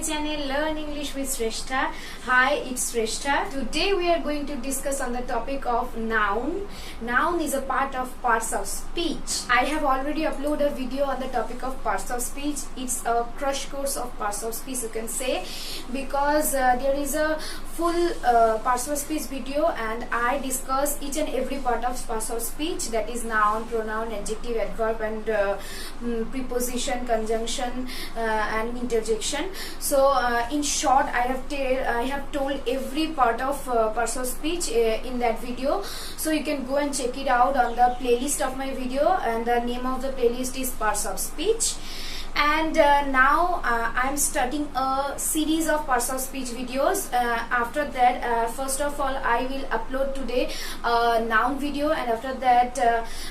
channel Learn English with Shrestha. Hi, it's Shrestha. Today we are going to discuss on the topic of noun. Noun is a part of parts of speech. I have already uploaded a video on the topic of parts of speech. It's a crash course of parts of speech, you can say, because there is a full parts of speech video and I discuss each and every part of parts of speech, that is noun, pronoun, adjective, adverb and preposition, conjunction and interjection. So in short, I have told every part of parts of speech in that video, so you can go and check it out on the playlist of my video, and the name of the playlist is parts of speech. And now I'm starting a series of parts of speech videos. After that, first of all, I will upload today a noun video, and after that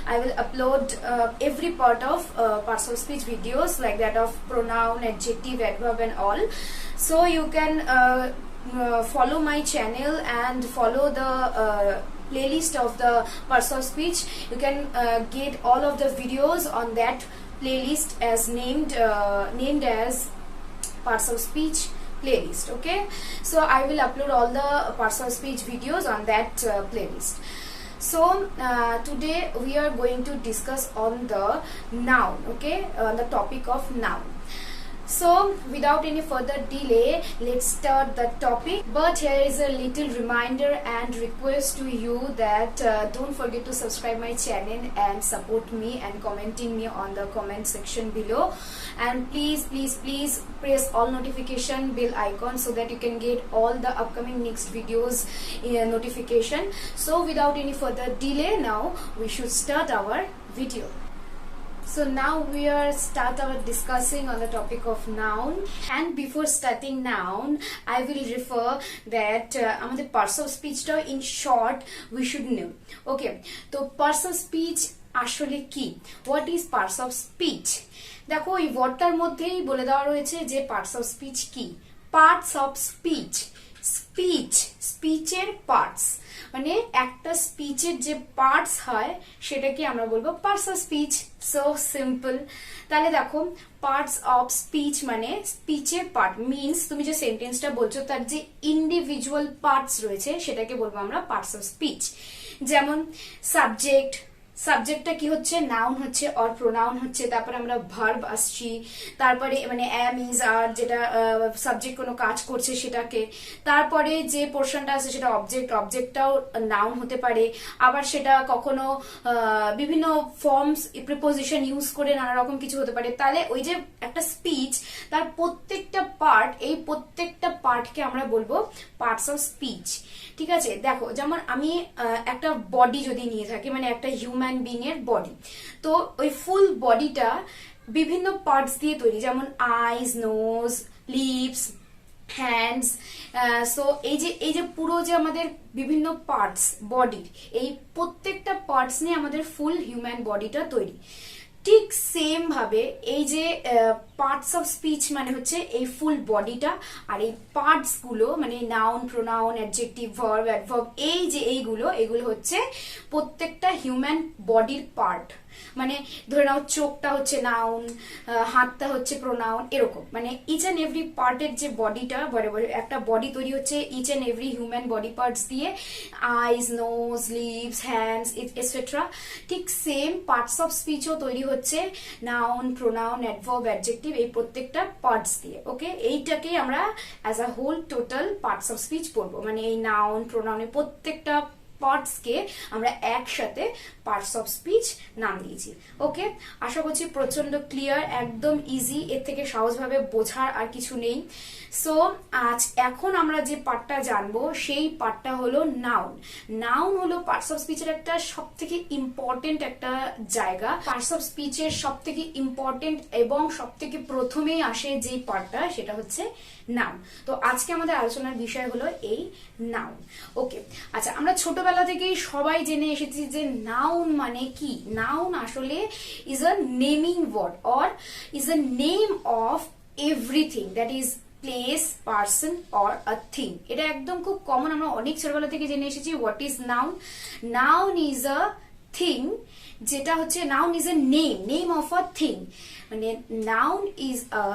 I will upload every part of parts of speech videos, like that of pronoun, adjective, adverb and all. So you can follow my channel and follow the playlist of the parts of speech. You can get all of the videos on that playlist as named as parts of speech playlist. Okay, so I will upload all the parts of speech videos on that playlist. So today we are going to discuss on the noun. Okay, the topic of noun. So without any further delay, let's start the topic. But here is a little reminder and request to you that don't forget to subscribe my channel and support me and commenting me on the comment section below. And please press all notification bell icon so that you can get all the upcoming next videos notification. So without any further delay, now we should start our video. So now we are discussing on the topic of noun, and before starting noun I will refer that আমাদের parts of speech টা in short we should know. Okay, তো parts of speech আসলে কি? What is parts of speech? দেখো এই ওয়ার্ডটার মধ্যেই বলে দেওয়া রয়েছে যে parts of speech কি। Parts of speech, স্পিচের পার্টস, মানে একটা স্পিচের যে পার্টস হয় সেটাকে আমরা বলবো parts of speech. So simple. তাহলে দেখো পার্টস অফ স্পিচ মানে স্পিচের পার্ট মিনস তুমি যে সেন্টেন্সটা বলছো তার যে ইন্ডিভিজুয়াল পার্টস রয়েছে সেটাকে বলবো আমরা পার্টস অফ স্পিচ। যেমন সাবজেক্টটা কি হচ্ছে, নাউন হচ্ছে অর প্রোনাউন হচ্ছে, তারপরে আমরা ভার্ব আসছি, তারপরে মানে এম ইজ আর যেটা সাবজেক্ট কোনো কাজ করছে সেটাকে, তারপরে যে পোর্শনটা আছে সেটা অবজেক্টটাও নাউন হতে পারে, আবার সেটা কখনো বিভিন্ন ফর্মস প্রিপোজিশন ইউজ করে নানা রকম কিছু হতে পারে। তাহলে ওই যে একটা স্পিচ তার প্রত্যেকটা পার্ট, এই প্রত্যেকটা পার্টকে আমরা বলবো পার্টস অফ স্পিচ। ঠিক আছে, দেখো যেমন আমি একটা বডি যদি নিয়ে থাকি, মানে একটা হিউম্যান বিং এর বডি, তো ওই ফুল বডিটা বিভিন্ন পার্টস দিয়ে তৈরি, যেমন আইজ, নোজ, লিপস, হ্যান্ডস। সো এই যে পুরো যে আমাদের বিভিন্ন পার্টস বডির, এই প্রত্যেকটা পার্টস নিয়ে আমাদের ফুল হিউম্যান বডিটা তৈরি। ঠিক সেম ভাবে এই যে পার্টস অফ স্পিচ মানে হচ্ছে এই ফুল বডিটা, আর এই পার্টস গুলো মানে noun, pronoun, adjective, verb, adverb, এগুলো হচ্ছে প্রত্যেকটা হিউম্যান বডির পার্ট। মানে ধরে নাও চোখটা হচ্ছে নাউন, হাতটা হচ্ছে প্রোনাউন, এরকম মানে ইচ এন্ড এভরি পার্টের যে বডিটা, একটা বডি তৈরি হচ্ছে each and every human body parts দিয়ে, eyes, nose, lips, hands etcetera. ঠিক সেম পার্টস অফ স্পিচও তৈরি হচ্ছে নাউন, প্রোনাউন, অ্যাডভার্ব, অ্যাডজেক্টিভ, এই প্রত্যেকটা পার্টস দিয়ে। ওকে, এইটাকেই আমরা as a whole total parts of speech পড়বো, মানে এই নাউন, প্রোনাউনের প্রত্যেকটা পার্টসকে আমরা একসাথে পার্টস অফ স্পিচ নাম দিয়েছি। ওকে, আশা করছি প্রচন্ড ক্লিয়ার, একদম ইজি, এর থেকে সহজভাবে বোঝার আর কিছু নেই। সো এখন আমরা যে পার্টটা জানবো সেই পার্টটা হলো নাউন। নাউন হলো পার্টস অফ স্পিচের একটা সব থেকে ইম্পর্টেন্ট একটা জায়গা। পার্টস অফ স্পিচের সব থেকে ইম্পর্টেন্ট এবং সব থেকে প্রথমেই আসে যে পার্টটা সেটা হচ্ছে নাউন। তো আজকে আমাদের আলোচনার বিষয় হলো এই নাউন। ওকে, আচ্ছা, আমরা ছোটবেলা থেকেই সবাই জেনে এসেছি যে নাউন মানে কি। নাউন আসলে is a naming word or is a name of everything that is place, person or a thing. এটা একদম খুব কমন, আমরা অনেক ছোটবেলা থেকে জেনে এসেছি। What is noun? Noun is a thing, যেটা হচ্ছে noun is a name of a thing, মানে noun is a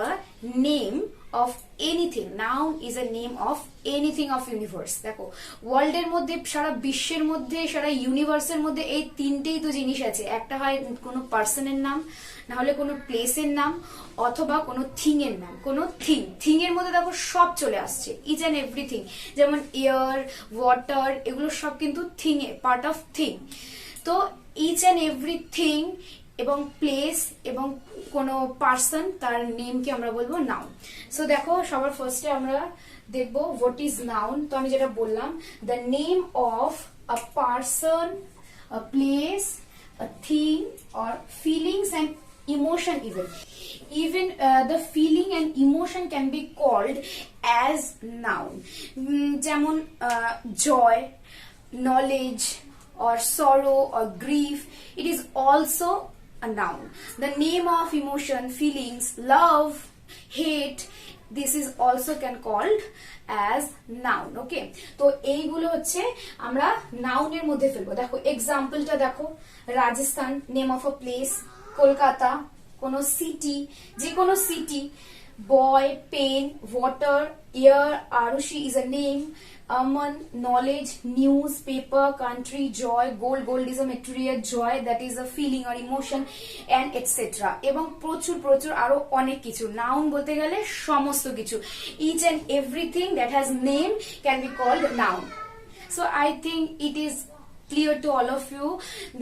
name of anything, noun is a name of anything of universe. দেখো ওয়ার্ল্ডের মধ্যে, সারা বিশ্বের মধ্যে, সারা ইউনিভার্সের মধ্যে এই তিনটেই তো জিনিস আছে, একটা হয় কোনো পার্সনের নাম, না হলে কোনো প্লেসের নাম, অথবা কোনো থিং এর নাম। কোনো থিং এর মধ্যে দেখো সব চলে আসছে, ইচ অ্যান্ড এভরিথিং, যেমন এয়ার, ওয়াটার, এগুলো সব কিন্তু thing A part of thing. তো ইচ অ্যান্ড এভরিথিং এবং প্লেস এবং কোনো পার্সন, তার নেমকে আমরা বলবো নাউন। সো দেখো সবার ফার্স্টে আমরা দেখবো হোয়াট ইজ নাউন। তো আমি যেটা বললাম, the name of a person, a place, a thing or feelings and emotion. Even the feeling and emotion can be called as noun. যেমন joy, knowledge or sorrow or grief, it is also a noun. The name of emotion, feelings, love, hate, this is also can called as noun. Okay, তো এইগুলো হচ্ছে আমরা নাউনের মধ্যে ফেলবো। দেখো এক্সাম্পলটা দেখো, Rajasthan name of a place, Kolkata কোনো সিটি, যে কোনো city, boy, pen, water, air, Arushi is a name, Aman, knowledge, news, paper, country, joy, gold is a material, joy that is a feeling or emotion, and etc. এবং প্রচুর প্রচুর আরো অনেক কিছু। Noun বলতে গেলে সমস্ত কিছু, each and everything that has name can be called noun. So I think it is clear to all of you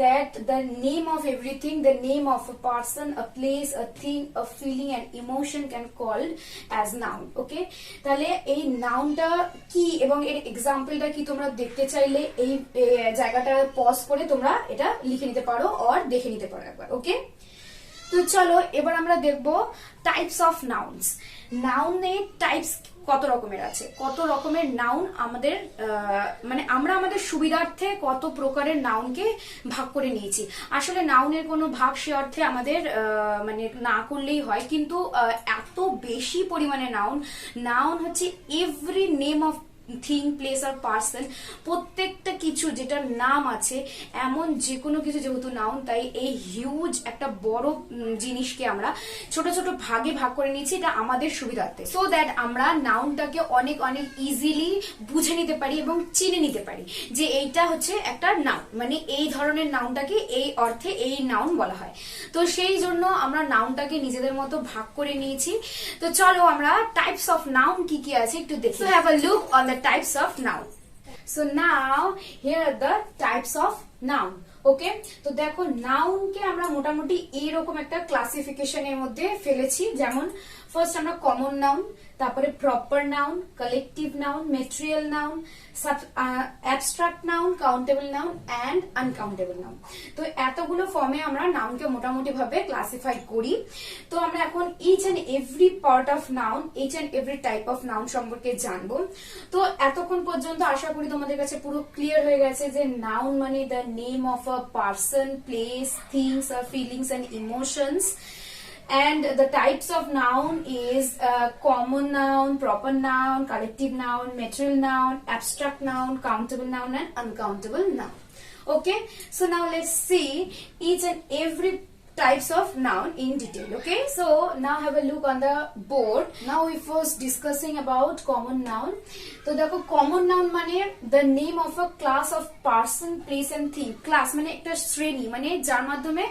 that the name of everything, the name of a person, a place, a thing, a feeling and emotion can called as noun. Okay, তাহলে এই নাউনটা কি এবং এর এক্সাম্পলটা কি তোমরা দেখতে চাইলে এই জায়গাটা পজ করে তোমরা এটা লিখে নিতে পারো আর দেখে নিতে পারো একবার। ওকে, তো চলো এবার আমরা দেখবো টাইপস অফ নাউনস। নাউনের টাইপস কত রকমের আছে, কত রকমের নাউন আমাদের মানে আমরা আমাদের সুবিধার্থে কত প্রকারের নাউনকে ভাগ করে নিয়েছি। আসলে নাউনের কোনো ভাগ সে অর্থে আমাদের মানে না করলেই হয়, কিন্তু এত বেশি পরিমাণে নাউন হচ্ছে every name of thing, place আর পার্সন, প্রত্যেকটা কিছু যেটার নাম আছে এমন যে কোনো কিছু যেহেতু নাউন, তাই এই হিউজ একটা বড় জিনিসকে আমরা ছোট ছোট ভাগে ভাগ করে নিয়েছি, এটা আমাদের সুবিধার্থে, সো দ্যাট আমরা নাউনটাকে অনেক অনেক ইজিলি বুঝে নিতে পারি এবং চিনে নিতে পারি যে এইটা হচ্ছে একটা নাউন, মানে এই ধরনের নাউনটাকে এই অর্থে এই নাউন বলা হয়। তো সেই জন্য আমরা নাউনটাকে নিজেদের মতো ভাগ করে নিয়েছি। তো চলো আমরা টাইপস অফ নাউন কি কি আছে একটু দেখি। Have a look on the types of noun. So now here are the types of noun. ওকে, তো দেখো নাউনকে আমরা মোটামুটি এইরকম একটা ক্লাসিফিকেশনের মধ্যে ফেলেছি। যেমন ফার্স্ট আমরা কমন নাউন, তারপরে proper noun, collective noun, material noun, abstract noun, countable noun and uncountable noun. তো এতগুলো ফর্মে আমরা নাউনকে মোটামুটি ভাবে ক্লাসিফাই করি। তো আমরা এখন each and every part of noun, each and every type of noun সম্পর্কে জানবো। তো এতক্ষণ পর্যন্ত আশা করি তোমাদের কাছে পুরো ক্লিয়ার হয়ে গেছে যে নাউন মানে the name of a person, place, things or feelings and emotions. And the types of noun is common noun, proper noun, collective noun, material noun, abstract noun, countable noun and uncountable noun. Okay, so now let's see each and every types of noun in detail. Okay, so now have a look on the board. Now we first discussing about common noun. তো দেখো common noun মানে the name of a class of person, place and thing. Class মানে একটা শ্রেণী, মানে যার মাধ্যমে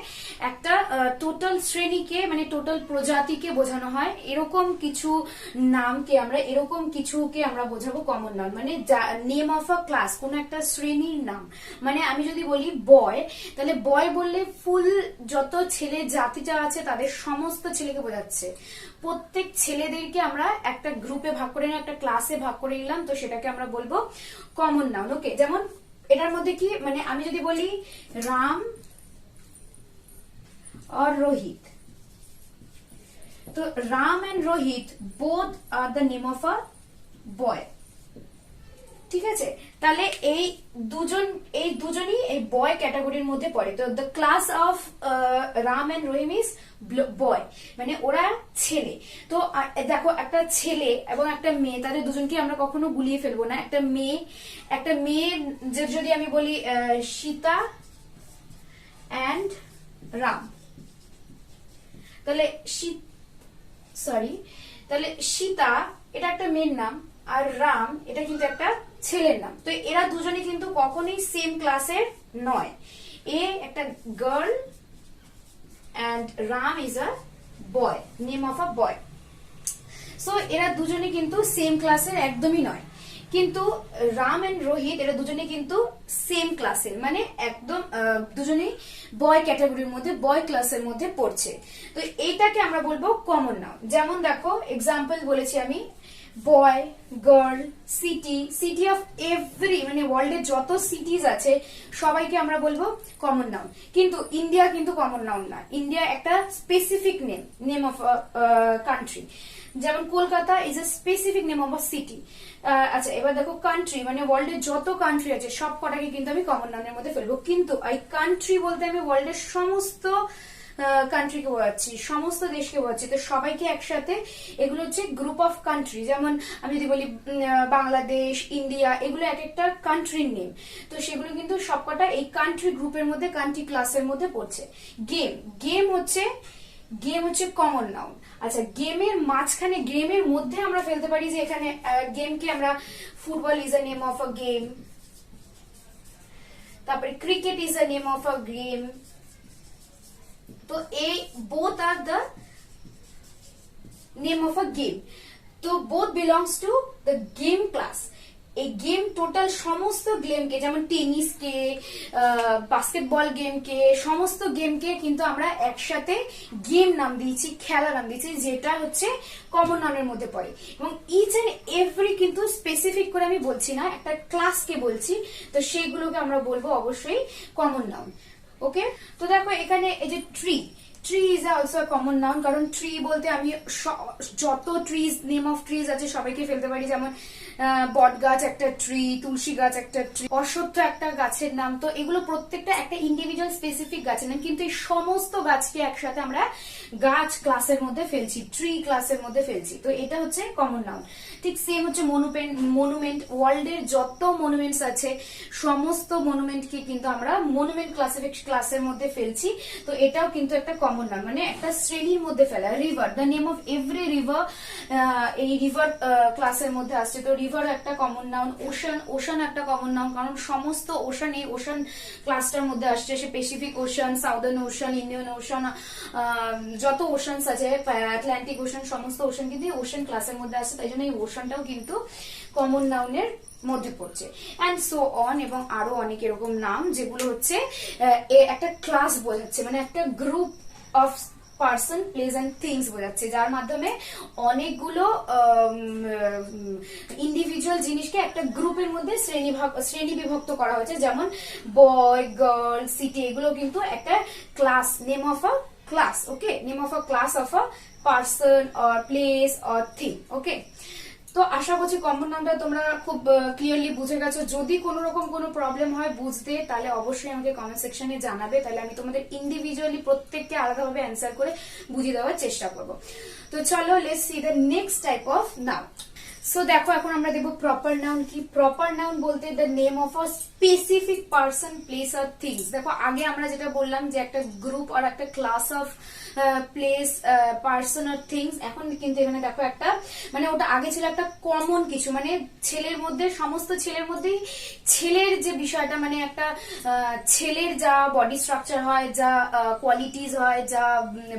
একটা টোটাল শ্রেণীকে মানে টোটাল প্রজাতিকে বোঝানো হয়, এরকম কিছু নামকে আমরা এরকম কিছুকে আমরা বোঝাবো কমন নাউন। মানে নেম অফ আ ক্লাস, কোন একটা শ্রেণীর নাম। মানে আমি যদি বলি বয়, তাহলে বয় বললে ফুল যত ছেলে জাতিটা আছে তাদের সমস্ত ছেলেকে বোঝাচ্ছে। প্রত্যেক ছেলেদেরকে আমরা একটা গ্রুপে ভাগ করে নিলাম, একটা ক্লাসে ভাগ করে নিলাম, তো সেটাকে আমরা বলবো কমন নাউন। ওকে, যেমন এটার মধ্যে কি মানে আমি যদি বলি রাম আর রোহিত, তো Ram and Rohit both are the name of a boy. ঠিক আছে, তাহলে এই দুজনই এই বয় ক্যাটাগরির মধ্যে পড়ে। তো the class of Ram and Rahim is boy, মানে ওরা ছেলে। তো দেখো একটা ছেলে এবং একটা মেয়ে, তাদের দুজনকে আমরা কখনো গুলিয়ে ফেলবো না। একটা মেয়ে যে যদি আমি বলি সীতা অ্যান্ড রাম। তাহলে তাহলে সীতা এটা একটা মেয়ের নাম, আর রাম এটা কিন্তু একটা ছেলের নাম। তো এরা দুজনে কিন্তু কখনোই সেম ক্লাসের নয়। এ একটা girl and Ram is a boy, name of a boy. So এরা দুজনে কিন্তু সেম ক্লাসের একদমই নয়, কিন্তু রাম এন্ড রোহিত এরা দুজনে কিন্তু সেম ক্লাসের, মানে একদম দুজনেই বয় ক্যাটাগরির মধ্যে, বয় ক্লাসের মধ্যে পড়ছে। তো এইটাকে আমরা বলবো কমন নাউন। যেমন দেখো এক্সাম্পল বলেছি আমি, বয়, গার্ল, সিটি অফ এভরি, মানে ওয়ার্ল্ডের যত সিটিজ আছে সবাইকে আমরা বলবো কমন নাউন। কিন্তু ইন্ডিয়া কিন্তু কমন নাউন না, ইন্ডিয়া একটা স্পেসিফিক নেম অফ কান্ট্রি। যেমন Kolkata is a specific name of a city. আচ্ছা, এবার দেখো কান্ট্রি, মানে ওয়ার্ল্ডের যত কান্ট্রি আছে সব কটাকে কিন্তু আমি কমন নাউনের মধ্যে ফেলবো। কিন্তু এই কান্ট্রি বলতে আমি ওয়ার্ল্ডের সমস্ত কান্ট্রিকে বোঝাচ্ছি, সমস্ত দেশকে বোঝাচ্ছি। তো সবাইকে একসাথে, এগুলো হচ্ছে গ্রুপ অফ কান্ট্রি। যেমন আমি যদি বলি বাংলাদেশ, ইন্ডিয়া, এগুলো এক একটা কান্ট্রির নেম। তো সেগুলো কিন্তু সবকটা এই কান্ট্রি গ্রুপের মধ্যে, কান্ট্রি ক্লাসের মধ্যে পড়ছে। গেম হচ্ছে কমন নাউন। আচ্ছা, গেমের মাঝখানে, গেমের মধ্যে আমরা ফেলতে পারি যে এখানে গেমকে আমরা, football is a name of a game, তারপরে cricket is a name of a game. তো এই both are the name of a game. তো both belongs to the game class. এই গেম টোটাল সমস্ত গেমকে, যেমন টেনিসকে, বাস্কেটবল গেমকে, সমস্ত গেমকে কিন্তু আমরা একসাথে গেম নাম দিয়েছি, খেলা নাম দিয়েছি, যেটা হচ্ছে কমন নাউনের মধ্যে পড়ে। এবং ইচ এন্ড এভরি কিন্তু স্পেসিফিক করে আমি বলছি না, একটা ক্লাসকে বলছি। তো সেইগুলোকে আমরা বলবো অবশ্যই কমন নাউন। ওকে, তো দেখো এখানে এই যে tree is also common noun, কারণ ট্রি বলতে আমি যত ট্রিজ, নেম অফ ট্রিজ আছে সবাইকে ফেলতে পারি। যেমন বট গাছ একটা ট্রি, তুলসী গাছ একটা ট্রি, অশ্বত্থ একটা গাছের নাম। তো এগুলো প্রত্যেকটা একটা ইন্ডিভিজুয়াল স্পেসিফিক গাছের নাম, কিন্তু এই সমস্ত গাছকে একসাথে আমরা গাছ ক্লাসের মধ্যে ফেলছি, ট্রি ক্লাসের মধ্যে ফেলছি। তো এটা হচ্ছে কমন নাউন। ঠিক সেম হচ্ছে মনুমেন্ট, ওয়ার্ল্ডের যত মনুমেন্টস আছে সমস্ত মনুমেন্টকে কিন্তু আমরা মনুমেন্ট ক্লাসের মধ্যে ফেলছি। তো এটাও কিন্তু একটা কমন নাউন, মানে একটা শ্রেণীর মধ্যে ফেলা। River, the name of every river, এই রিভার ক্লাসের মধ্যে আসছে। তো রিভার একটা কমন নাউন। ওশান একটা কমন নাউন, কারণ সমস্ত ওশান এই ওশান ক্লাসটার মধ্যে আসছে। Say Pacific ocean, southern ocean, Indian ocean, যত ওশানস আছে, আটলান্টিক ওশান, সমস্ত ওশান কিন্তু ওশান ক্লাসের মধ্যে আসছে। তাই জন্য এই ওশানটাও কিন্তু কমন নাউনের মধ্যে পড়ছে। অ্যান্ড সো অন, এবং আরো অনেক এরকম নাম যেগুলো হচ্ছে একটা ক্লাস বোঝাচ্ছে, মানে একটা group of person, place and things বোঝাচ্ছে, যার মাধ্যমে অনেকগুলো ইন্ডিভিজুয়াল জিনিসকে একটা গ্রুপের মধ্যে শ্রেণী বিভক্ত করা হয়েছে। যেমন বয়, গার্ল, সিটি, এগুলো কিন্তু একটা class, name of a class. Okay, name of a class of a person or place or thing. Okay, তো আশা করছি কমন নাউনটা তোমরা খুব ক্লিয়ারলি বুঝে গেছো। যদি কোনো রকম কোনো প্রবলেম হয় বুঝতে, তাহলে অবশ্যই আমাকে কমেন্ট সেকশনে জানাবে, তাহলে আমি তোমাদের ইন্ডিভিজুয়ালি প্রত্যেককে আলাদাভাবে অ্যান্সার করে বুঝিয়ে দেওয়ার চেষ্টা করব। তো চলো, let's see the next type of noun. So দেখো, এখন আমরা দেখবো প্রপার নাউন কি। প্রপার নাউন বলতে the name of a specific person, place R things. দেখো আগে আমরা যেটা বললাম যে একটা গ্রুপ আর একটা class of place, person R things, এখন কিন্তু এখানে দেখো একটা, মানে ওটা আগে ছিল একটা কমন কিছু, মানে ছেলের মধ্যে, সমস্ত ছেলের মধ্যেই ছেলের যে বিষয়টা, মানে একটা ছেলের যা বডি স্ট্রাকচার হয়, যা কোয়ালিটিস হয়, যা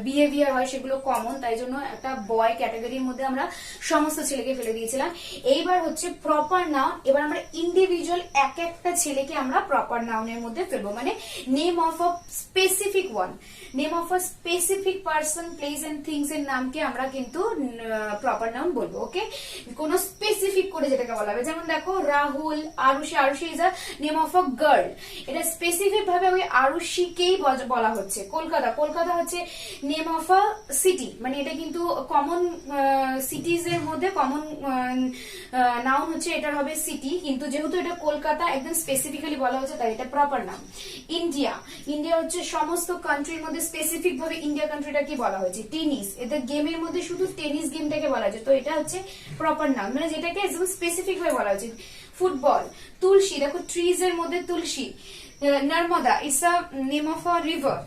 বিহেভিয়ার হয়, সেগুলো কমন। তাই জন্য একটা বয় ক্যাটাগরির মধ্যে আমরা সমস্ত ছেলেকে ফেলে দিয়েছিলাম। এইবার হচ্ছে প্রপার নাউন। এবার আমরা ইন্ডিভিজুয়াল এক একটা ছেলেকে আমরা প্রপার নাউনের মধ্যে ফেলবো, মানে name of a specific one, name of a specific person, place and things এর নামকে আমরা কিন্তু প্রপার নাউন বলবো। ওকে, কোন স্পেসিফিক করে যেটাকে বলা হবে। যেমন দেখো Rahul, Arushi is a name of a girl. এটা স্পেসিফিক ভাবে ওই আরুষিকেই বলা হচ্ছে। কলকাতা হচ্ছে নেম অফ আ সিটি, মানে এটা কিন্তু কমন সিটিজ এর মধ্যে কমন নাউন হচ্ছে, এটার হবে সিটি, কিন্তু যেহেতু এটা কলকাতা একদম স্পেসিফিক্যালি বলা হচ্ছে, তাই এটা প্রপার নাউন। ইন্ডিয়া হচ্ছে সমস্ত কান্ট্রির মধ্যে স্পেসিফিক ভাবে ইন্ডিয়া কান্ট্রিটাকে বলা হয়েছে। টেনিস, এদের গেমের মধ্যে শুধু টেনিস গেমটাকে বলা হয়েছে, তো এটা হচ্ছে প্রপার নাউন, মানে যেটাকে একদম স্পেসিফিক ভাবে বলা হয়েছে। ফুটবল, তুলসী, দেখো ট্রিজ এর মধ্যে তুলসী, Narmada it's a name of a river.